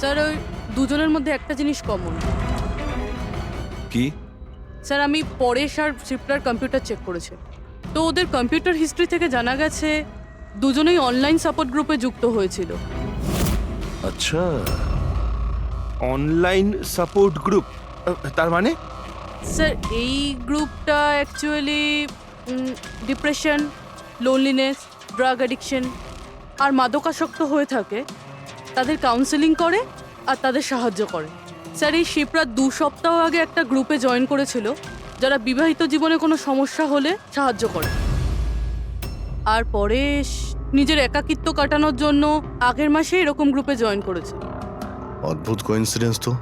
Speaker 2: স্যার ওই দুজনের মধ্যে একটা জিনিস কমন।
Speaker 7: কি?
Speaker 2: স্যার আমি পরেশ আর শিপ্রার কম্পিউটার চেক করেছি, তো ওদের কম্পিউটার হিস্ট্রি থেকে জানা গেছে দুজনেই অনলাইন সাপোর্ট গ্রুপে যুক্ত হয়েছিল।
Speaker 7: আচ্ছা,
Speaker 8: অনলাইন সাপোর্ট গ্রুপ, তার মানে?
Speaker 2: স্যার এই গ্রুপটা actually depression, loneliness, drug addiction আর মাদকাসক্ত হয়ে থাকে তাদের কাউন্সেলিং করে আর তাদের সাহায্য করে। স্যার এই শিপ্রা 2 সপ্তাহ আগে একটা গ্রুপে জয়েন করেছিল যারা বিবাহিত জীবনে কোনো সমস্যা হলে সাহায্য করে। আর পরেশ নিজের একাকিত্ব কাটানোর জন্য আগের মাসে এরকম গ্রুপে জয়েন করেছে।
Speaker 1: অদ্ভুত কোইন্সিডেন্স তো।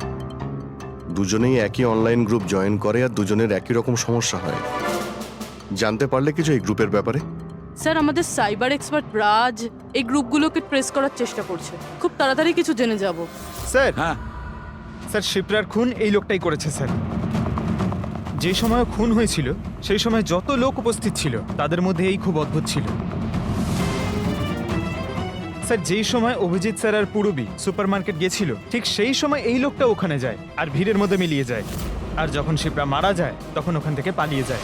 Speaker 1: দুজনেই একই অনলাইন গ্রুপ জয়েন করে আর দুজনের একই রকম সমস্যা হয়। জানতে পারলে কিছু এই গ্রুপের ব্যাপারে?
Speaker 2: স্যার আমাদের সাইবার এক্সপার্ট রাজ এই গ্রুপগুলোকে ট্রেস করার চেষ্টা করছে, খুব তাড়াতাড়ি কিছু জেনে যাব।
Speaker 4: স্যার
Speaker 7: হ্যাঁ
Speaker 4: স্যার শিপ্রার খুন এই লোকটাই করেছে স্যার। যে সময় খুন হয়েছিল সেই সময় যত লোক উপস্থিত ছিল তাদের মধ্যে এই খুব অদ্ভুত ছিল। স্যার যেই সময় অভিজিৎ স্যার আর পূরবী সুপারমার্কেট গেছিল ঠিক সেই সময় এই লোকটা ওখানে যায় আর ভিড়ের মধ্যে মিলিয়ে যায়, আর যখন শিপ্রা মারা যায় তখন ওখান থেকে পালিয়ে যায়।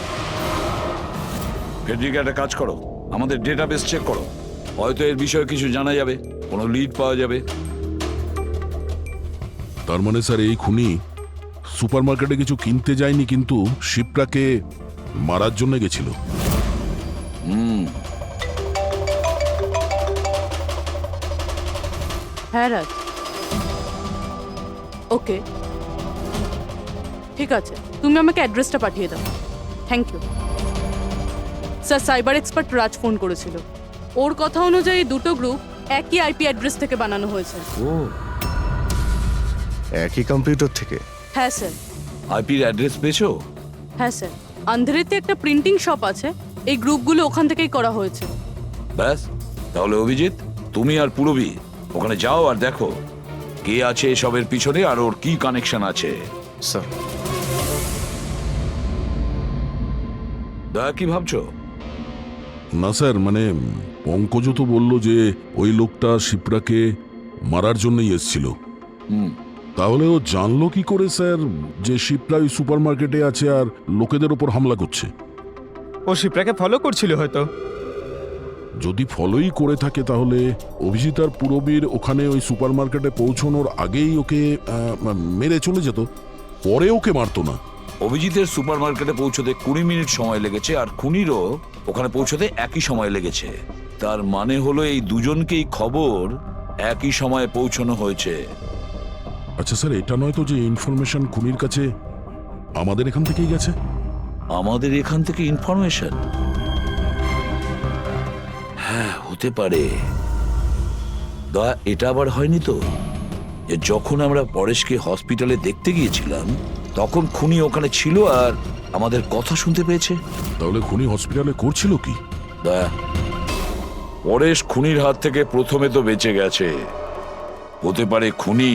Speaker 7: ফেডরিকা, একটা কাজ করো, আমাদের ডেটাবেস চেক করো, হয়তো এর বিষয়ে কিছু জানা যাবে, কোনো লিড পাওয়া যাবে।
Speaker 6: তার মানে স্যার এই খুনি সুপারমার্কেটে কিছু কিনতে যায়নি, কিন্তু শিপ্রাকে মারার জন্য গেছিল।
Speaker 2: হ্যাঁ রাজ, ওকে ঠিক আছে, তুমি আমাকে অ্যাড্রেসটা পাঠিয়ে দাও। Thank you sir. Cyber expert Raj phone করেছিল, ওর কথা অনুযায়ী দুটো গ্রুপ একই আইপি অ্যাড্রেস থেকে বানানো হয়েছে।
Speaker 7: ও,
Speaker 1: একই কম্পিউটার থেকে?
Speaker 2: হ্যাঁ স্যার।
Speaker 7: আইপির অ্যাড্রেস পেয়েছো?
Speaker 2: হ্যাঁ স্যার, আন্ধ্রেতে একটা প্রিন্টিং শপ আছে, এই গ্রুপগুলো ওখান থেকেই করা হয়েছে।
Speaker 7: ব্যাস, তাহলে অভিজিৎ তুমি আর পূরবী ওখানে যাও আর দেখো কে আছে এসবের পিছনে আর ওর কি কানেকশন আছে।
Speaker 1: স্যার।
Speaker 7: দয়া, কি ভাবছো?
Speaker 6: না স্যার, মানে পঙ্কজ তো বলল যে ওই লোকটা শিপ্রাকে মারার জন্যই এসেছিল। তাহলে ও জানলো কি করে স্যার যে শিপ্রা ওই সুপারমার্কেটে আছে আর লোকেদের ওপর হামলা করছে?
Speaker 4: ও শিপ্রাকে ফলো করছিল হয়তো।
Speaker 6: যদি ফলোই করে থাকে তাহলে অভিজিৎ আর পূরবীর ওখানে ওই সুপারমার্কেটে পৌঁছানোর আগেই ওকে মেরে চলে যেত, পরে ওকে মারতো না।
Speaker 7: অভিজিতের সুপারমার্কেটে পৌঁছতে 20 মিনিট সময় লেগেছে আর খুনিরও ওখানে পৌঁছতে একই সময় লেগেছে। তার মানে হলো এই দুজনকেই খবর একই সময়ে পৌঁছানো হয়েছে।
Speaker 6: আচ্ছা স্যার, এটা নয় তো যে ইনফরমেশন খুনির কাছে আমাদের এখান থেকেই গেছে?
Speaker 7: আমাদের এখান থেকে ইনফরমেশন? হ্যাঁ, হতে পারে। দয়া, এটা আবার হয়নি তো যে যখন আমরা পরেশকে হসপিটালে দেখতে গিয়েছিলাম তখন খুনি ওখানে ছিল আর আমাদের কথা শুনতে পেয়েছে?
Speaker 6: তাহলে খুনি হসপিটালে করছিল কি?
Speaker 7: দয়া, পরেশ খুনির হাত থেকে প্রথমে তো বেঁচে গেছে, হতে পারে খুনি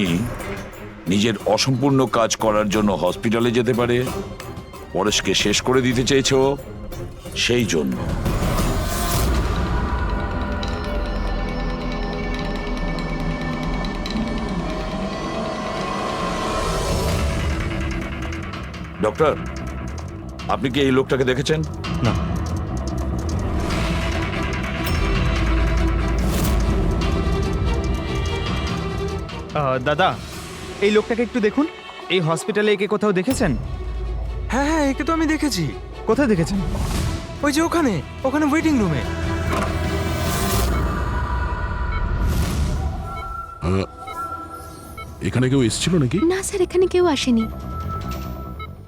Speaker 7: নিজের অসম্পূর্ণ কাজ করার জন্য হসপিটালে যেতে পারে, পরেশকে শেষ করে দিতে চেয়েছো সেই জন্য। ডক্টর, আপনি কি এই লোকটাকে দেখেছেন?
Speaker 11: না।
Speaker 4: দাদা, এই লোকটাকে একটু দেখুন। এই হসপিটালে একে কোথাও দেখেছেন?
Speaker 12: হ্যাঁ হ্যাঁ, একে তো আমি দেখেছি।
Speaker 4: কোথায় দেখেছেন?
Speaker 12: ওই যে ওখানে ওখানে ওয়েটিং রুমে।
Speaker 6: এখানে কেউ এসেছিল নাকি?
Speaker 3: না স্যার, এখানে কেউ আসেনি।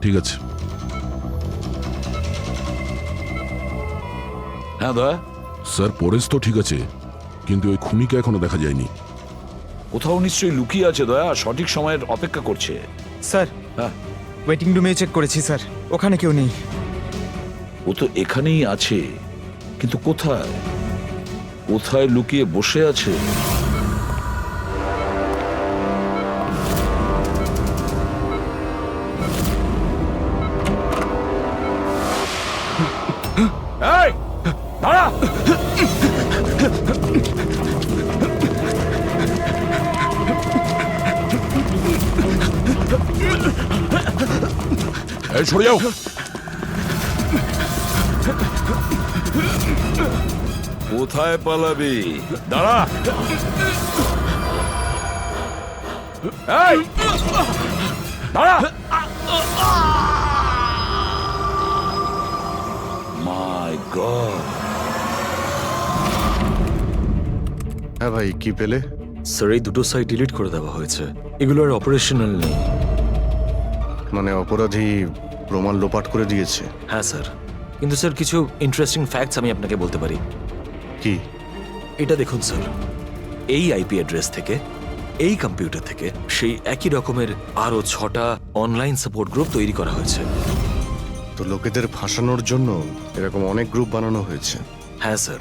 Speaker 6: ঠিক আছে।
Speaker 7: হ্যাঁ দয়া।
Speaker 6: স্যার, পরেশ তো ঠিক আছে, কিন্তু ওই খুনিকে এখনো দেখা যায়নি।
Speaker 7: কোথাও নিশ্চয়ই লুকিয়ে আছে দয়া, সঠিক সময়ের অপেক্ষা করছে।
Speaker 4: স্যার,
Speaker 7: হ্যাঁ,
Speaker 4: ওয়েটিং রুমে চেক করেছি স্যার, ওখানে কেউ নেই।
Speaker 7: ও তো এখানেই আছে, কিন্তু কোথায় কোথায় লুকিয়ে বসে আছে? এই, দাঁড়া!
Speaker 6: এই সরে যাও।
Speaker 7: কোথায় পালাবি? দাঁড়া! এই, দাঁড়া! মাই গড!
Speaker 1: হ্যাঁ ভাই, কি পেলে?
Speaker 12: স্যার, এই দুটো সাইট ডিলিট করে দেওয়া হয়েছে। এগুলো আর অপারেশনাল নেই।
Speaker 1: মানে অপরাধী প্রমাণ লোপাট করে দিয়েছে?
Speaker 12: হ্যাঁ স্যার, কিন্তু স্যার কিছু ইন্টারেস্টিং ফ্যাক্টস আমি আপনাকে বলতে পারি।
Speaker 1: কি?
Speaker 12: এটা দেখুন স্যার, এই আইপি অ্যাড্রেস থেকে, এই কম্পিউটার থেকে সেই একই রকমের আরো 6টা অনলাইন সাপোর্ট গ্রুপ তৈরি করা হয়েছে।
Speaker 1: তো লোকেদের ফাঁসানোর জন্য এরকম অনেক গ্রুপ বানানো হয়েছে?
Speaker 12: হ্যাঁ স্যার,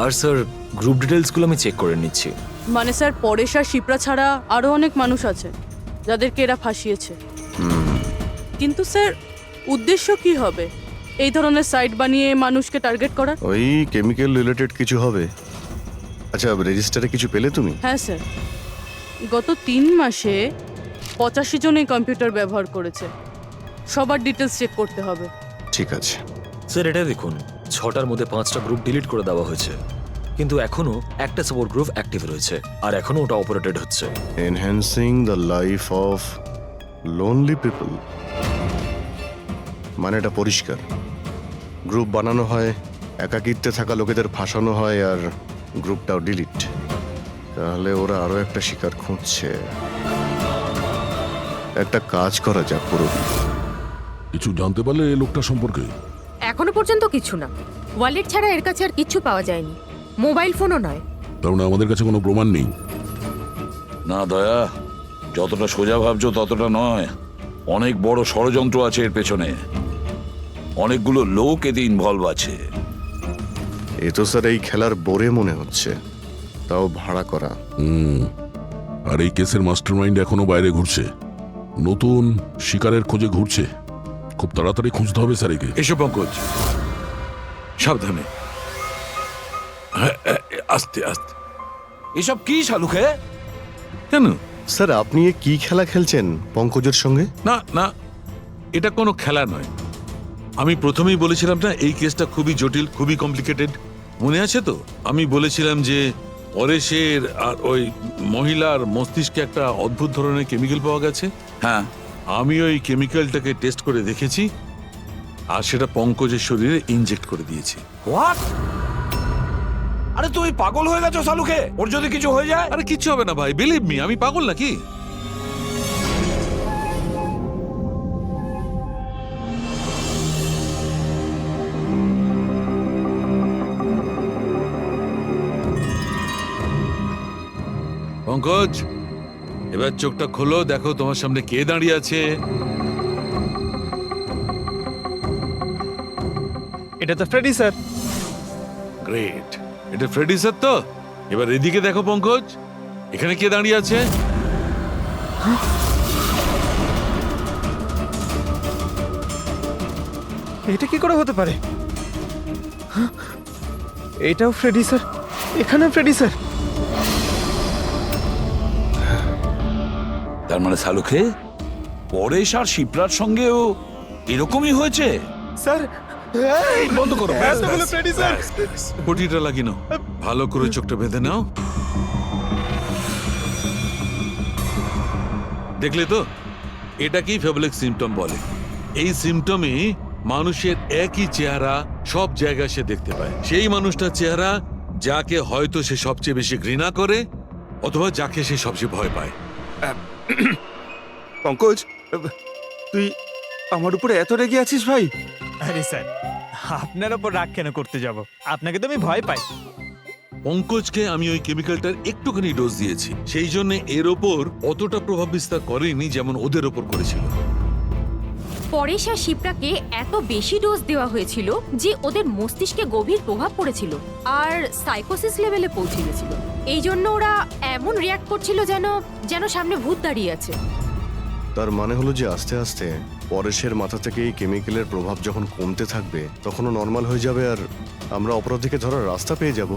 Speaker 12: আর স্যার গ্রুপ ডিটেলসগুলো আমি চেক করে নিচ্ছি।
Speaker 2: মানে স্যার, পরেশ আর শিপ্রা ছাড়া আরও অনেক মানুষ আছে যাদেরকে এরা ফাঁসিয়েছে। কিন্তু স্যার, উদ্দেশ্য কি হবে এই ধরনের সাইট বানিয়ে মানুষকে টার্গেট করার?
Speaker 1: ওই কেমিক্যাল রিলেটেড কিছু হবে। আচ্ছা, রেজিস্টারে কিছু পেলে তুমি?
Speaker 2: হ্যাঁ স্যার, গত 3 মাসে 85 জন এই কম্পিউটার ব্যবহার করেছে। সবার ডিটেলস চেক করতে হবে।
Speaker 1: ঠিক আছে
Speaker 12: স্যার, এটা দেখুন, 6টার মধ্যে 5টা গ্রুপ ডিলিট করে দেওয়া হয়েছে, কিন্তু এখনো একটা সাপোর্ট গ্রুপ অ্যাক্টিভ রয়েছে, আর এখনো ওটা অপারেটেড হচ্ছে।
Speaker 1: Enhancing the life of lonely people, মানে এটা পরিষ্কার। গ্রুপ বানানো হয়, একাকিত্বে থাকা লোকেদের ফাঁসানো হয়, আর গ্রুপটাও ডিলিট। তাহলে ওরা আরো একটা শিকার খুঁজছে। একটা কাজ করা যাক পুরো।
Speaker 6: কিছু জানতে পারলে এই লোকটা সম্পর্কে?
Speaker 5: এখনো পর্যন্ত কিছু না। ওয়ালেট ছাড়া এর কাছে আর কিচ্ছু পাওয়া যায়নি, মোবাইল ফোনও নয়।
Speaker 6: তার মানে আমাদের কাছে কোনো প্রমাণ নেই?
Speaker 7: না দয়া, যতটা সোজা ভাবছো ততটা নয়। অনেক বড় ষড়যন্ত্র আছে এর পেছনে, অনেকগুলো লোক এতে ইনভলভ আছে।
Speaker 1: এ তো স্যার এই খেলার বোরে মনে হচ্ছে, তাও ভাড়া করা।
Speaker 6: আর এই কেসের মাস্টারমাইন্ড এখনো বাইরে ঘুরছে, নতুন শিকারের খোঁজে ঘুরছে। খুব তাড়াতাড়ি খুঁজতে হবে স্যার একে।
Speaker 9: এসো পঙ্কজ, সাবধানে, আস্তে আস্তে।
Speaker 7: এসব কি শালুকে?
Speaker 9: কেন
Speaker 1: স্যার, আপনি এ কি খেলা খেলছেন পঙ্কজের সঙ্গে?
Speaker 9: না না, এটা কোনো খেলা নয়। আমি প্রথমেই বলেছিলাম না, এই কেসটা খুবই জটিল, খুবই কমপ্লিকেটেড। মনে আছে তো, আমি বলেছিলাম যে পরেশের আর ওই মহিলার মস্তিষ্কে একটা অদ্ভুত ধরনের কেমিক্যাল পাওয়া গেছে।
Speaker 7: হ্যাঁ,
Speaker 9: আমি ওই কেমিক্যালটাকে টেস্ট করে দেখেছি, আর সেটা পঙ্কজের শরীরে ইনজেক্ট করে দিয়েছি।
Speaker 7: হোয়াট? আরে তুই পাগল হয়ে গেছো শালুকে? ওর যদি কিছু হয়ে যায়?
Speaker 9: আরে কিচ্ছু হবে না ভাই, বিলিভ মি, আমি পাগল নাকি? পঙ্কজ, এবার চোখটা খোলো, দেখো তোমার সামনে কে দাঁড়িয়ে আছে।
Speaker 4: এটা তো ফ্রেডি স্যার।
Speaker 9: গ্রেট, এটা ফ্রেডি স্যার তো। এবার এদিকে দেখো পঙ্কজ, এখানে কে দাঁড়িয়ে আছে?
Speaker 4: এটা কি করে হতে পারে? এটাও ফ্রেডি স্যার, এখানেও ফ্রেডি স্যার।
Speaker 7: তার মানে শালুকে পরেশ আর শিপ্রার সঙ্গেও এরকমই হয়েছে?
Speaker 4: স্যার,
Speaker 7: এই বন্ধ করো, ব্যাস, ব্যাস,
Speaker 4: ফ্রেডি স্যার।
Speaker 9: পটিটা লাগিয়ে নাও, ভালো করে চোখটা বেঁধে নাও। দেখলে তো, এটাকেই ফেবলিক সিমটম বলে। এই সিমটমে মানুষের একই চেহারা সব জায়গায় সে দেখতে পায়। সেই মানুষটার চেহারা যাকে হয়তো সে সবচেয়ে বেশি ঘৃণা করে, অথবা যাকে সে সবচেয়ে ভয় পায়।
Speaker 8: পঙ্কজ, তুই আমার উপরে এত রেগে আছিস ভাই?
Speaker 4: আরে স্যার, আপনার ওপর রাগ কেন করতে যাব? আপনাকে তো আমি ভয় পাই।
Speaker 9: পঙ্কজকে আমি ওই কেমিক্যালটার একটুখানি ডোজ দিয়েছি, সেই জন্য এর ওপর অতটা প্রভাব বিস্তার করেনি যেমন ওদের ওপর করেছিল।
Speaker 5: পরেশ আর শিপ্রাকে এত বেশি ডোজ দেওয়া হয়েছিল যে ওদের মস্তিষ্কে গভীর প্রভাব পড়েছিল আর সাইকোসিস লেভেলে পৌঁছে গেছিল। এই জন্য ওরা এমন রিয়াক্ট করছিল যেন যেন সামনে ভূত দাঁড়িয়ে আছে।
Speaker 1: তার মানে হলো যে আস্তে আস্তে পরেশের মাথা থেকে এই কেমিক্যালের প্রভাব যখন কমতে থাকবে তখনও নর্মাল হয়ে যাবে আর আমরা অপরাধীকে ধরার রাস্তা পেয়ে যাব।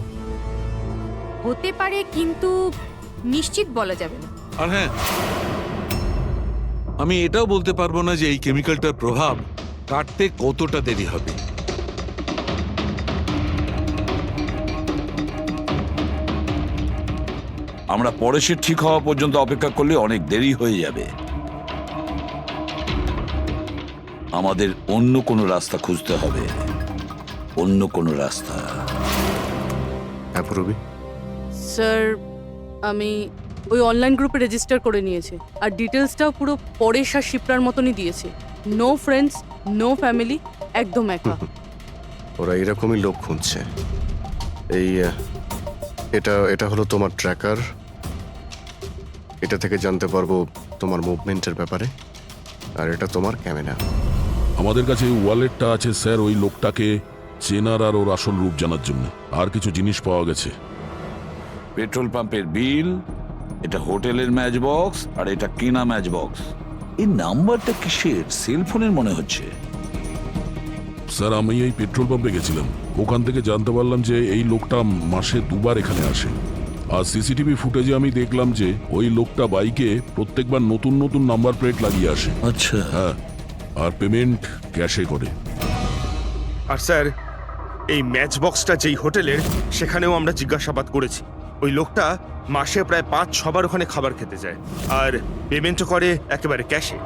Speaker 5: হতে পারে, কিন্তু নিশ্চিত বলা যাবে না।
Speaker 9: আর হ্যাঁ, আমি এটাও বলতে পারবো না যে এই কেমিক্যালটার প্রভাব কাটতে কতটা দেরি হবে।
Speaker 7: আমরা পরেশের ঠিক হওয়া পর্যন্ত অপেক্ষা করলে অনেক দেরি হয়ে যাবে। আমাদের অন্য কোনো রাস্তা খুঁজতে হবে, অন্য কোনো রাস্তা।
Speaker 1: হ্যাঁ পূরবী,
Speaker 2: স্যার আমি ওই অনলাইন গ্রুপে রেজিস্টার করে নিয়েছি আর ডিটেলসটাও পুরো পরেশ আর শিপ্রার মতনই দিয়েছে। নো ফ্রেন্ডস, নো ফ্যামিলি, একদম একা।
Speaker 1: ওরা এরকমই লোক খুঁজছে। এই এটা হলো তোমার ট্র্যাকার। এটা থেকে জানতে পারবো তোমার মুভমেন্টের ব্যাপারে। আর এটা তোমার ক্যামেরা।
Speaker 6: আমাদের কাছে এই ওয়ালেটটা আছে স্যার, ওই লোকটাকে চেনার আর ওর আসল রূপ জানার জন্য। আর কিছু জিনিস পাওয়া গেছে।
Speaker 7: পেট্রোল পাম্পের বিল, এটা হোটেলের ম্যাচ বক্স, আর এটা কেনা ম্যাচ বক্স। এই নাম্বারটা কিসের? সেলফোনের মনে হচ্ছে।
Speaker 6: স্যার আমি এই পেট্রোল পাম্পে গেছিলাম, ওখান থেকে জানতে পারলাম যে এই লোকটা মাসে 2 বার এখানে আসে। আর সিসিটিভি ফুটেজে আমি দেখলাম যে ওই লোকটা বাইকে প্রত্যেকবার নতুন নতুন নাম্বার প্লেট লাগিয়ে আসে।
Speaker 7: আচ্ছা।
Speaker 6: হ্যাঁ, আর পেমেন্ট ক্যাশে করে।
Speaker 8: আর স্যার এই ম্যাচ বক্সটা যেই হোটেলের, সেখানেও আমরা জিজ্ঞাসাবাদ করেছি। ওই লোকটা মাসে প্রায় 5-6 বার ওখানে খাবার খেতে যায় আর পেমেন্টও করে একেবারে ক্যাশে।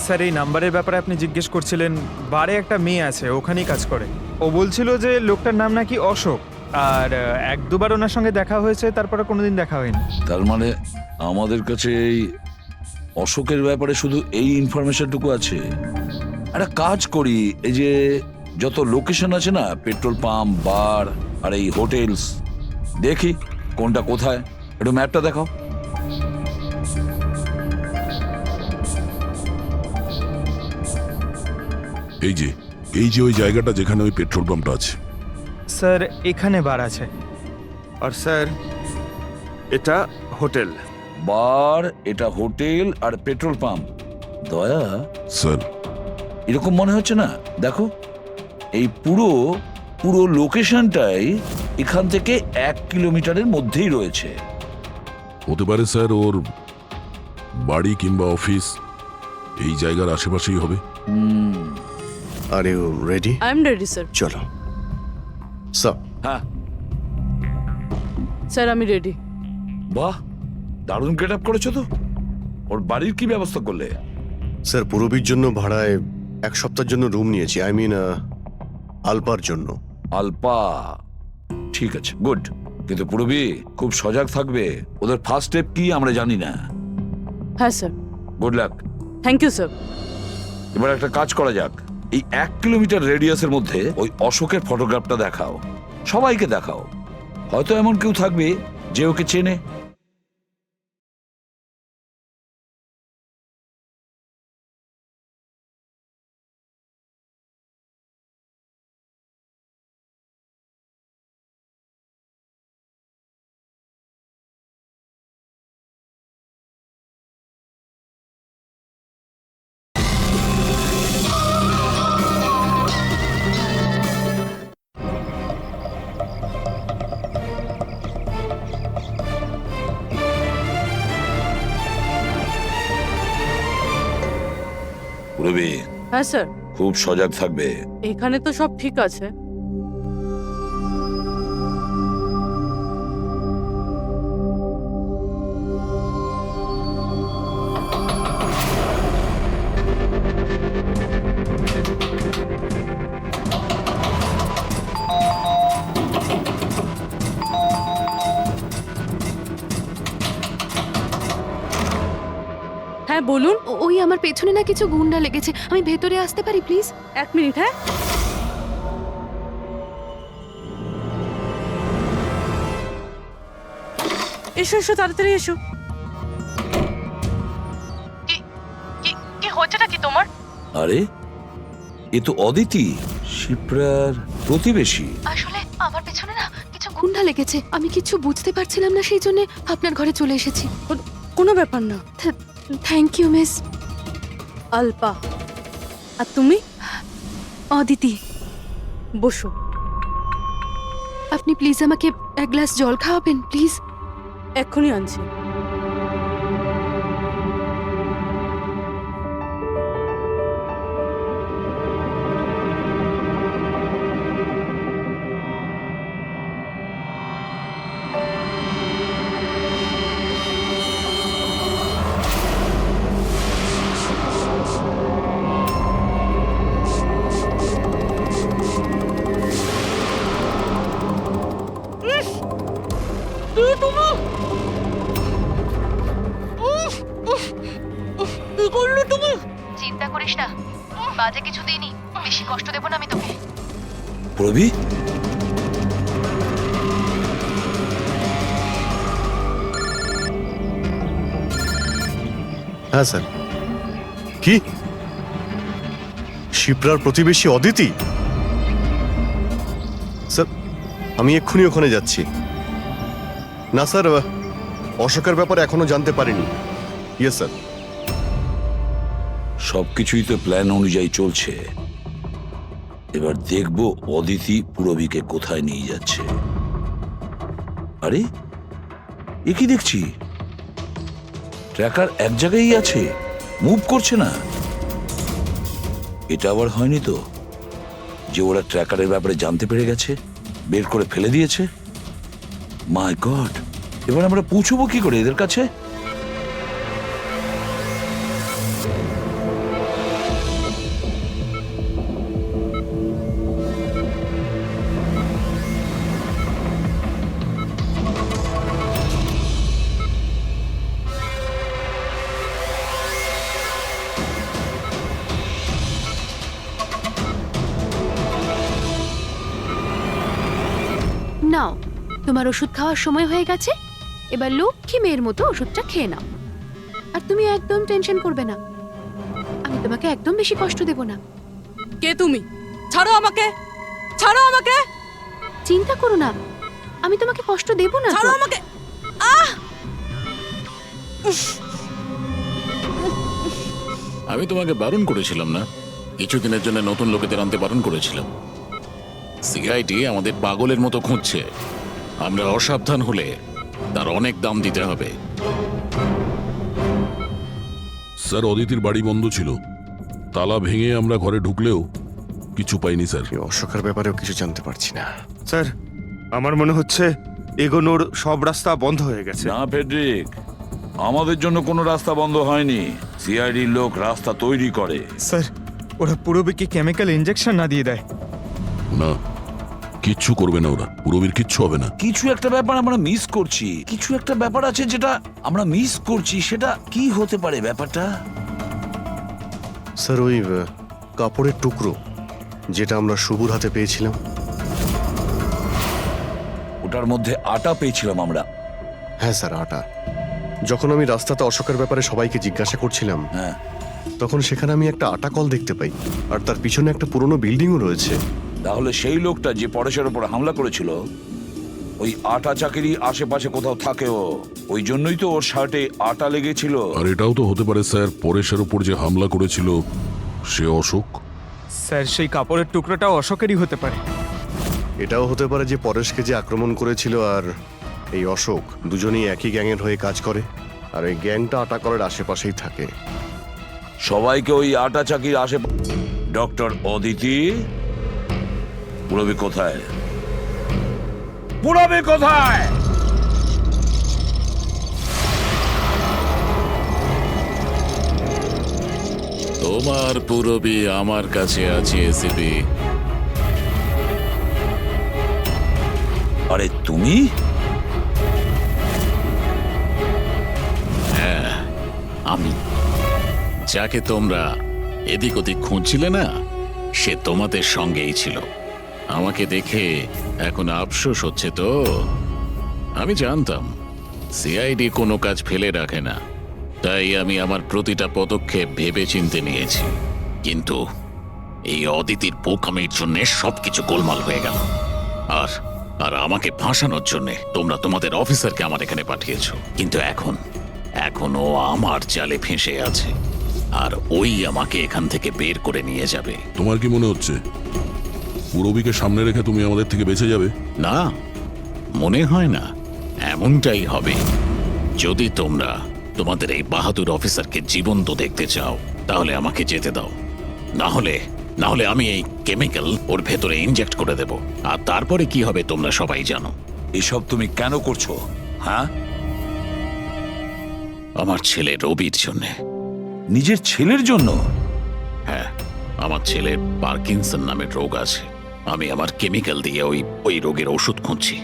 Speaker 4: স্যার এই নাম্বারের ব্যাপারে আপনি জিজ্ঞেস করছিলেন, বারে একটা মেয়ে আছে ওখানেই কাজ করে। ও বলছিল যে লোকটার নাম নাকি অশোক, আর 1-2 বার ওনার সঙ্গে দেখা হয়েছে, তারপরে কোনোদিন দেখা হয়নি।
Speaker 7: তার মানে আমাদের কাছে এই অশোকের ব্যাপারে শুধু এই ইনফরমেশনটুকু আছে। একটা কাজ করি, এই যে যত লোকেশন আছে না, পেট্রোল পাম্প, বার আর এই হোটেলস, দেখি কোনটা কোথায়। একটু ম্যাপটা দেখাও।
Speaker 6: এই যে ওই জায়গাটা যেখানে ওই পেট্রোল পাম্পটা আছে।
Speaker 4: স্যার এখানে বার আছে।
Speaker 8: আর স্যার এটা হোটেল।
Speaker 7: বার, এটা হোটেল আর পেট্রোল পাম্প। দয়া
Speaker 6: স্যার
Speaker 7: এরকম মনে হচ্ছে না? দেখো এই পুরো লোকেশনটাই এখান থেকে 1 কিলোমিটারের মধ্যেই রয়েছে।
Speaker 6: হতে পারে স্যার ওর বাড়ি কিংবা অফিস এই জায়গার আশেপাশেই হবে।
Speaker 1: Are you ready?
Speaker 2: I am ready sir.
Speaker 1: চলো স্যার।
Speaker 7: হ্যাঁ
Speaker 2: স্যার আমি রেডি।
Speaker 7: বাহ, দারুণ গেট আপ করেছো তো। ওর বাড়ির কি ব্যবস্থা করলে?
Speaker 1: স্যার পূরবীর জন্য ভাড়ায় 1 সপ্তাহের জন্য রুম নিয়েছি। আই মিন আলপার জন্য।
Speaker 7: আলপা, ঠিক আছে, গুড। কিন্তু পূরবী খুব সজাগ থাকবে। ওদের ফার্স্ট স্টেপ কি আমরা জানি না।
Speaker 2: হ্যাঁ স্যার।
Speaker 7: Good luck.
Speaker 2: Thank you sir.
Speaker 7: এবার একটা কাজ করা যাক, এই 1 কিলোমিটার রেডিয়াসের মধ্যে ওই অশোকের ফটোগ্রাফটা দেখাও, সবাইকে দেখাও। হয়তো এমন কেউ থাকবে যে ওকে চেনে। পূরবী
Speaker 2: হ্যাঁ স্যার।
Speaker 7: খুব সজাগ থাকবে।
Speaker 2: এখানে তো সব ঠিক আছে। হ্যাঁ বলুন।
Speaker 3: ওই আমার পেছনে না কিছু গুন্ডা লেগেছে, আমি ভেতরে আসতে পারি প্লিজ?
Speaker 2: 1 মিনিট। হ্যাঁ এসো এসো, তাড়াতাড়ি এসো। কি হচ্ছেটা কি তোমার?
Speaker 7: আরে এ তো অদিতি, শিপ্রার প্রতিবেশী।
Speaker 3: আসলে আমার পেছনে না কিছু গুন্ডা লেগেছে, আমি কিছু বুঝতে পারছিলাম না, সেই জন্য আপনার ঘরে চলে এসেছি।
Speaker 2: কোনো ব্যাপার না।
Speaker 3: Thank you miss.
Speaker 2: আলপা, আর তুমি?
Speaker 3: অদিতি।
Speaker 2: বসো।
Speaker 3: আপনি প্লিজ আমাকে এক গ্লাস জল খাওয়াবেন প্লিজ।
Speaker 2: এক্ষুনি আনছি।
Speaker 3: চিন্তা করিস না, বাজে কিছু দিইনি, বেশি কষ্ট দেব না আমি তোকে।
Speaker 7: প্রবি,
Speaker 1: হ্যাঁ স্যার। কি শিপ্রার প্রতিবেশী অদিতি? স্যার আমি এক্ষুনি ওখানে যাচ্ছি। না স্যার, অশোকের ব্যাপারে এখনো জানতে পারিনি। Yes sir.
Speaker 7: সবকিছুই তো প্ল্যান অনুযায়ী চলছে। এবার দেখবো অদিতি পুরবীকে কোথায় নিয়ে যাচ্ছে। আরে এ কি দেখছি, ট্র্যাকার এক জায়গায় আছে, মুভ করছে না। এটা আবার হয়নি তো যে ওরা ট্র্যাকারের ব্যাপারে জানতে পেরে গেছে, বের করে ফেলে দিয়েছে? মাই গড, এবার আমরা পৌঁছবো কি করে এদের কাছে?
Speaker 3: নাও, তোমার ওষুধ খাওয়ার সময় হয়ে গেছে, এবার লক্ষ্মী মেয়ের মতো ওষুধটা খেয়ে নাও। আর তুমি একদম টেনশন করবে না, আমি তোমাকে একদম বেশি কষ্ট দেব না।
Speaker 2: কে তুমি? ছাড়ো আমাকে, ছাড়ো আমাকে।
Speaker 3: চিন্তা করো না, আমি তোমাকে কষ্ট দেব না।
Speaker 2: ছাড়ো আমাকে।
Speaker 14: আমি তোমাকে বারণ করেছিলাম না? কিছুদিনের জন্য নতুন লোকেদের আনতে বারণ করেছিলাম। সিআইডি আমাদের পাগলের মতো খুঁজছে। আমরা অসাবধান হলে তার অনেক দাম দিতে হবে।
Speaker 6: স্যার অদিতির বাড়ি বন্ধ ছিল, তালা ভেঙে আমরা ঘরে ঢুকলেও কিছু পাইনি স্যার।
Speaker 1: অশোকের ব্যাপারেও কিছু জানতে পারছি না
Speaker 8: স্যার। আমার মনে হচ্ছে এগোনোর সব রাস্তা বন্ধ হয়ে গেছে।
Speaker 7: না ফেডরিক, আমাদের জন্য কোনো রাস্তা বন্ধ হয়নি। সিআইডির লোক রাস্তা তৈরি করে।
Speaker 4: স্যার ওরা পুরবীকে কেমিক্যাল ইনজেকশন না দিয়ে দেয়?
Speaker 6: না, কিচ্ছু করবে না ওরা, পুরবীর কিচ্ছু হবে না।
Speaker 7: কিছু একটা ব্যাপার আমরা মিস করছি, কিছু একটা ব্যাপার আছে যেটা আমরা মিস করছি। সেটা কি হতে পারে ব্যাপারটা?
Speaker 1: স্যার ওই কাপড়ের টুকরো যেটা আমরা শুভর হাতে পেয়েছিলাম।
Speaker 7: ওটার মধ্যে আটা পেয়েছিলাম আমরা।
Speaker 1: হ্যাঁ স্যার, আটা। যখন আমি রাস্তাতে অশোকের ব্যাপারে সবাইকে জিজ্ঞাসা করছিলাম,
Speaker 7: হ্যাঁ,
Speaker 1: তখন সেখানে আমি একটা আটা কল দেখতে পাই, আর তার পিছনে একটা পুরনো বিল্ডিংও রয়েছে।
Speaker 7: তাহলে সেই লোকটা যে পরেশের উপর হামলা করেছিল, ওই আটা চাকিরি আশেপাশে কোথাও থাকেও, ওই জন্যই তো ওর শার্টে আটা লেগেছিল।
Speaker 6: আর এটাও তো হতে পারে স্যার, পরেশের উপর যে হামলা করেছিল সে অশোক।
Speaker 4: স্যার সেই কাপড়ের টুকরোটাও অশোকেরই হতে পারে।
Speaker 1: এটাও হতে পারে যে পরেশকে যে আক্রমণ করেছিল আর এই অশোক দুজনেই একই গ্যাংয়ের হয়ে কাজ করে, আর এই গ্যাংটা আটা করার আশেপাশেই থাকে।
Speaker 7: সবাইকে ওই আটা চাকির আশেপাশে। ডক্টর অদিতি, পুরবী কোথায়? পুরবী কোথায়?
Speaker 14: তোমার পুরবী আমার কাছে আছে এসিপি।
Speaker 7: আরে তুমি?
Speaker 14: হ্যাঁ আমি। যাকে তোমরা এদিক ওদিক খুঁজছিলে না, সে তোমাদের সঙ্গেই ছিল। আমাকে দেখে এখন আফসোস হচ্ছে তো? আমি জানতাম সিআইডি কোনো কাজ ফেলে রাখে না, তাই আমি আমার প্রতিটা পদক্ষেপ ভেবে চিন্তে নিয়েছি। কিন্তু এই অদিতির বোকামির জন্য সবকিছু গোলমাল হয়ে গেল। আর আর আমাকে ফাঁসানোর জন্য তোমরা তোমাদের অফিসারকে আমার এখানে পাঠিয়েছো, কিন্তু এখন ও আমার জালে ফেঁসে আছে, আর ওই আমাকে এখান থেকে বের করে নিয়ে যাবে।
Speaker 6: তোমার কি মনে হচ্ছে পুরবীকে সামনে রেখে তুমি আমাদের থেকে বেঁচে যাবে?
Speaker 14: না, মনে হয় না এমনটাই হবে। যদি তোমরা তোমাদের এই বাহাদুর অফিসারকে জীবন্ত দেখতে চাও তাহলে আমাকে যেতে দাও, না হলে আমি এই কেমিক্যাল ওর ভেতরে ইনজেক্ট করে দেব, আর তারপরে কি হবে তোমরা সবাই জানো।
Speaker 7: এসব তুমি কেন করছো? হ্যাঁ,
Speaker 14: আমার ছেলে রবির জন্য।
Speaker 7: নিজের ছেলের জন্য?
Speaker 14: হ্যাঁ, আমার ছেলের পার্কিনসন নামের রোগ আছে। আমি আমার কেমিক্যাল দিয়ে ওই রোগের ওষুধ খুঁজছি।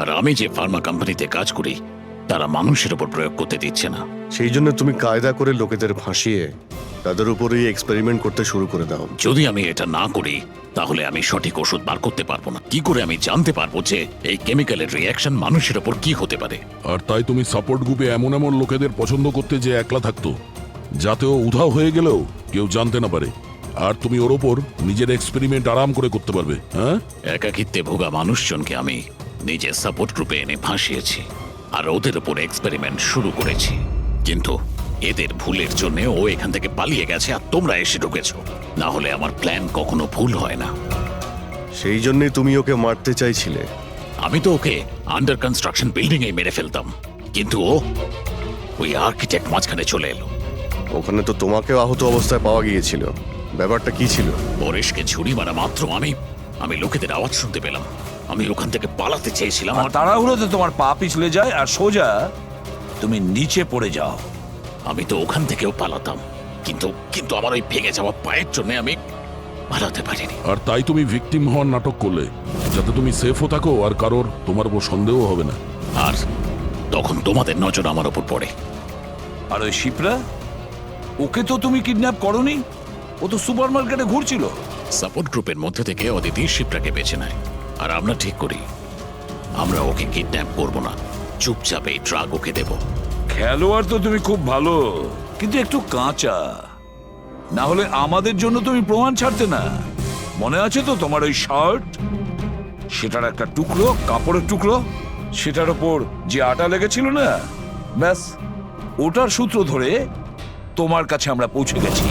Speaker 14: আর আমি যে ফার্মা কোম্পানিতে কাজ করি তারা মানুষের উপর প্রয়োগ করতে দিচ্ছে না।
Speaker 1: সেই জন্য তুমি কায়দা করে লোকেদের ভাসিয়ে তাদের উপরেই এক্সপেরিমেন্ট করতে শুরু করে দাও।
Speaker 14: যদি আমি এটা না করি তাহলে আমি সঠিক ওষুধ বার করতে পারবো না। কি করে আমি জানতে পারবো যে এই কেমিক্যালের রিঅ্যাকশন মানুষের উপর কি হতে পারে?
Speaker 6: আর তাই তুমি সাপোর্ট গ্রুপে এমন এমন লোকেদের পছন্দ করতে যে একলা থাকতো, যাতে ও উধাও হয়ে গেলেও কেউ জানতে না পারে, আর তুমি ওর ওপর নিজের এক্সপেরিমেন্ট আরাম করে করতে পারবে। হ্যাঁ,
Speaker 14: একাকিত্বে ভোগা মানুষজনকে আমি নিজের সাপোর্ট গ্রুপে এনে ফাঁসিয়েছি আর ওদের উপর এক্সপেরিমেন্ট শুরু করেছি, কিন্তু এদের ভুলের জন্য ও এখান থেকে পালিয়ে গেছে আর তোমরা এসে ঢুকেছো। না হলে আমার প্ল্যান কখনো ভুল হয় না।
Speaker 1: সেই জন্যই তুমি ওকে মারতে চাইছিলে।
Speaker 14: আমি তো ওকে আন্ডার কনস্ট্রাকশন বিল্ডিং এ মেরে ফেলতাম, কিন্তু ওই আর্কিটেক্ট মাঝখানে চলে এলো।
Speaker 1: ওখানে তো তোমাকেও আহত অবস্থায় পাওয়া গিয়েছিল, ব্যাপারটা কি ছিল?
Speaker 14: পরেশকে ছুরি মারা মাত্র আমি লোকেদের আওয়াজ শুনতে পেলাম। আমি ওখান থেকে পালাতে চেয়েছিলাম,
Speaker 7: আমার তাড়াহুড়োতে তোমার পা পিছলে যায় আর সোজা তুমি নিচে পড়ে যাও।
Speaker 14: আমি তো ওখান থেকেও পালাতাম, কিন্তু আমার ওই ভেঙে যাওয়া পায়ের জন্য আমি পালাতে পারিনি।
Speaker 6: আর তাই তুমি ভিকটিম হওয়ার নাটক করলে, যাতে তুমি সেফও থাকো আর কারোর তোমার উপর সন্দেহ হবে না।
Speaker 14: আর তখন তোমাদের নজর আমার উপর পড়ে।
Speaker 7: আর ওই শিপ্রা, ওকে তো তুমি কিডন্যাপ করনি, ও তো সুপার মার্কেটে ঘুরছিল।
Speaker 14: সাপোর্ট গ্রুপের মধ্যে থেকে অদিতি শিপ্রাকে বেছে নেয়, আর আমরা ঠিক করি আমরা ওকে কিডন্যাপ করব না, চুপচাপ এই ট্রাক ওকে দেব।
Speaker 7: খেলোয়াড় তো তুমি খুব ভালো, কিন্তু একটু কাঁচা। না হলে আমাদের জন্য তুমি প্রমাণ ছাড়তে না। মনে আছে তো তোমার ওই শার্ট, সেটার একটা টুকরো, কাপড়ের টুকরো, সেটার ওপর যে আটা লেগেছিল না, ব্যাস ওটার সূত্র ধরে তোমার কাছে আমরা পৌঁছে গেছি।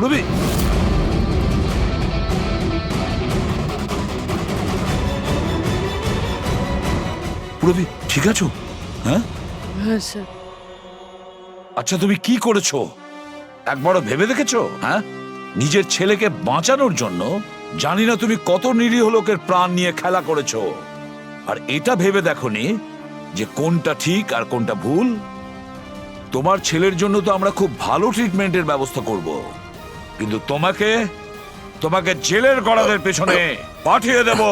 Speaker 7: রবি, রবি ঠিক আছো? হ্যাঁ
Speaker 2: হ্যাঁ স্যার।
Speaker 7: আচ্ছা, তুমি কি করেছো একবারও ভেবে দেখেছো? হ্যাঁ, নিজের ছেলেকে বাঁচানোর জন্য জানি না তুমি কত নিরীহ লোকের প্রাণ নিয়ে খেলা করেছো, আর এটা ভেবে দেখোনি যে কোনটা ঠিক আর কোনটা ভুল। তোমার ছেলের জন্য তো আমরা খুব ভালো ট্রিটমেন্টের ব্যবস্থা করব, কিন্তু তোমাকে জেলের গড়াদের পেছনে পাঠিয়ে দেব।